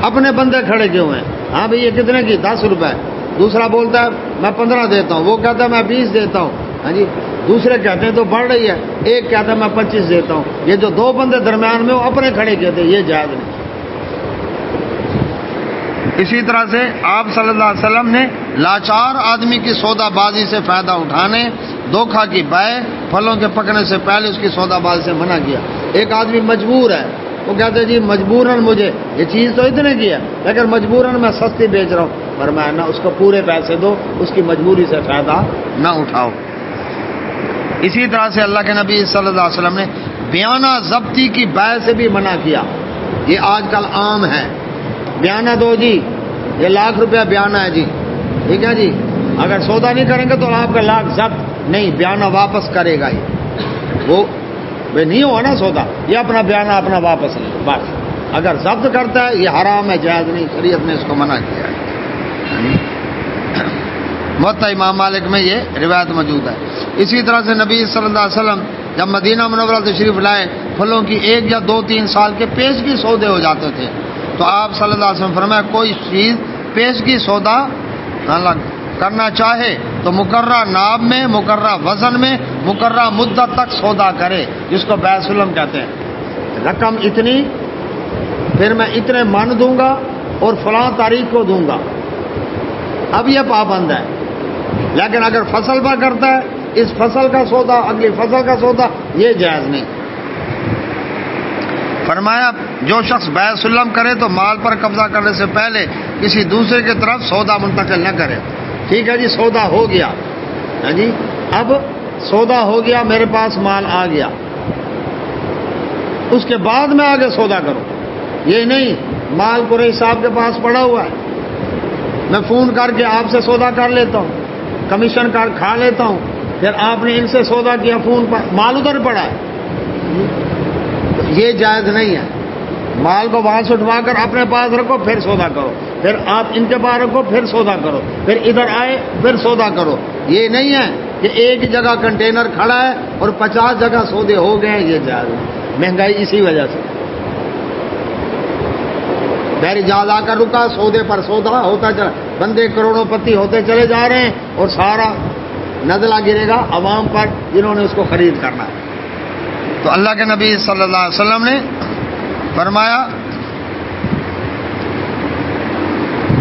اپنے بندے کھڑے کیوں ہیں، ہاں بھئی یہ کتنے کی، 10 روپے، دوسرا بولتا ہے میں 15 دیتا ہوں، وہ کہتا ہے میں 20 دیتا ہوں، ہاں جی دوسرے کہتے ہیں تو بڑھ رہی ہے، ایک کہتا ہے میں 25 دیتا ہوں. یہ جو 2 بندے درمیان میں وہ اپنے کھڑے کہتے ہیں، یہ جائز نہیں. اسی طرح سے آپ صلی اللہ علیہ وسلم نے لاچار آدمی کی سودا بازی سے فائدہ اٹھانے، دھوکھا کی بے، پھلوں کے پکنے سے پہلے اس کی سودا بازی سے منع کیا۔ ایک آدمی مجبور ہے، وہ کہتے ہیں جی مجبوراً مجھے یہ چیز تو اتنے کی ہے لیکن مجبوراً میں سستی بیچ رہا ہوں، فرمایا نہ، اس کو پورے پیسے دو، اس کی مجبوری سے فائدہ نہ اٹھاؤ۔ اسی طرح سے اللہ کے نبی صلی اللہ علیہ وسلم نے بیانہ ضبطی کی بے سے بھی منع کیا۔ یہ آج کل عام ہے، بیانہ دو جی، یہ ₹1,00,000 بیانہ ہے جی، ٹھیک ہے جی، اگر سودا نہیں کریں گے تو آپ کا لاکھ ضبط، نہیں، بیانہ واپس کرے گا یہ، وہ نہیں ہوا نا سودا، یہ اپنا بیانہ اپنا واپس لے بس۔ اگر ضبط کرتا ہے یہ حرام ہے، جائز نہیں، شریعت نے اس کو منع کیا ہے۔ موطا امام مالک میں یہ روایت موجود ہے۔ اسی طرح سے نبی صلی اللہ علیہ وسلم جب مدینہ منورہ تشریف لائے، پھلوں کی 1 یا 2-3 سال کے پیشگی سودے ہو جاتے تھے، تو آپ صلی اللہ علیہ وسلم فرمایا کوئی چیز پیشگی سودا کرنا چاہے تو مقررہ ناب میں، مقررہ وزن میں، مقررہ مدت تک سودا کرے، جس کو بیع سلم کہتے ہیں۔ رقم اتنی، پھر میں اتنے من دوں گا اور فلاں تاریخ کو دوں گا، اب یہ پابند ہے۔ لیکن اگر فصل پر کرتا ہے، اس فصل کا سودا، اگلی فصل کا سودا، یہ جائز نہیں۔ فرمایا جو شخص بیع سلم کرے تو مال پر قبضہ کرنے سے پہلے کسی دوسرے کی طرف سودا منتقل نہ کرے۔ ٹھیک ہے جی، سودا ہو گیا، ہاں جی، اب سودا ہو گیا، میرے پاس مال آ گیا، اس کے بعد میں آگے سودا کروں، یہ نہیں مال قریش صاحب کے پاس پڑا ہوا ہے، میں فون کر کے آپ سے سودا کر لیتا ہوں، کمیشن کر کھا لیتا ہوں، پھر آپ نے ان سے سودا کیا فون پر، مال ادھر پڑا ہے، یہ جائز نہیں ہے۔ مال کو وہاں سے اٹھوا کر اپنے پاس رکھو، پھر سودا کرو، پھر آپ ان کے پاس رکھو، پھر سودا کرو، پھر ادھر آئے پھر سودا کرو۔ یہ نہیں ہے کہ ایک جگہ کنٹینر کھڑا ہے اور 50 جگہ سودے ہو گئے ہیں، یہ جائز نہیں۔ مہنگائی اسی وجہ سے، بحری جہاز آ کر رکا، سودے پر سودا ہوتا چلا، بندے کروڑوں پتی ہوتے چلے جا رہے ہیں اور سارا نزلہ گرے گا عوام پر جنہوں نے اس کو خرید کرنا ہے۔ تو اللہ کے نبی صلی اللہ علیہ وسلم نے فرمایا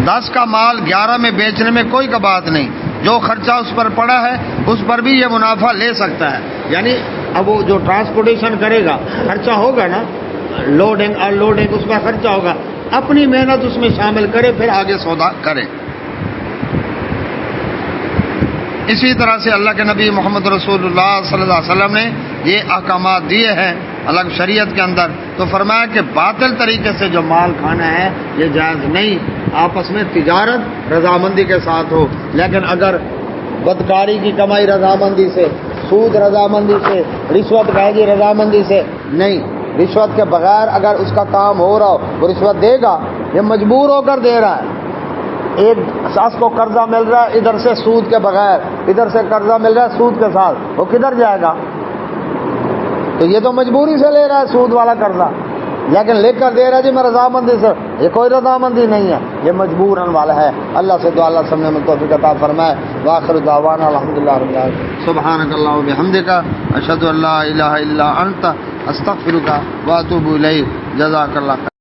10 کا مال 11 میں بیچنے میں کوئی بات نہیں، جو خرچہ اس پر پڑا ہے اس پر بھی یہ منافع لے سکتا ہے۔ یعنی اب وہ جو ٹرانسپورٹیشن کرے گا خرچہ ہوگا نا، لوڈنگ اور لوڈنگ، اس کا خرچہ ہوگا، اپنی محنت اس میں شامل کرے، پھر آگے سودا کرے۔ اسی طرح سے اللہ کے نبی محمد رسول اللہ صلی اللہ علیہ وسلم نے یہ احکامات دیے ہیں الگ شریعت کے اندر، تو فرمایا کہ باطل طریقے سے جو مال کھانا ہے یہ جائز نہیں، آپس میں تجارت رضامندی کے ساتھ ہو، لیکن اگر بدکاری کی کمائی رضامندی سے، سود رضامندی سے، رشوت گی رضامندی سے نہیں، رشوت کے بغیر اگر اس کا کام ہو رہا ہو، وہ رشوت دے گا، یہ مجبور ہو کر دے رہا ہے۔ ایک شخص کو قرضہ مل رہا ہے ادھر سے سود کے بغیر، ادھر سے قرضہ مل رہا ہے سود کے ساتھ، وہ کدھر جائے گا؟ تو یہ تو مجبوری سے لے رہا ہے سود والا قرضہ، لیکن لے کر دے رہا ہے جی میں رضامندی سے، یہ کوئی رضامندی نہیں ہے، یہ مجبوراً والا ہے۔ اللہ سے دعا اللہ سمجھنے میں توفیق عطا فرمائے۔ وآخر دعوانا الحمدللہ رب العالمین، سبحانک اللہم و بحمدک، اشہد ان لا الہ الا انت، استغفرک واتوب الیک، جزاک اللہ خیر۔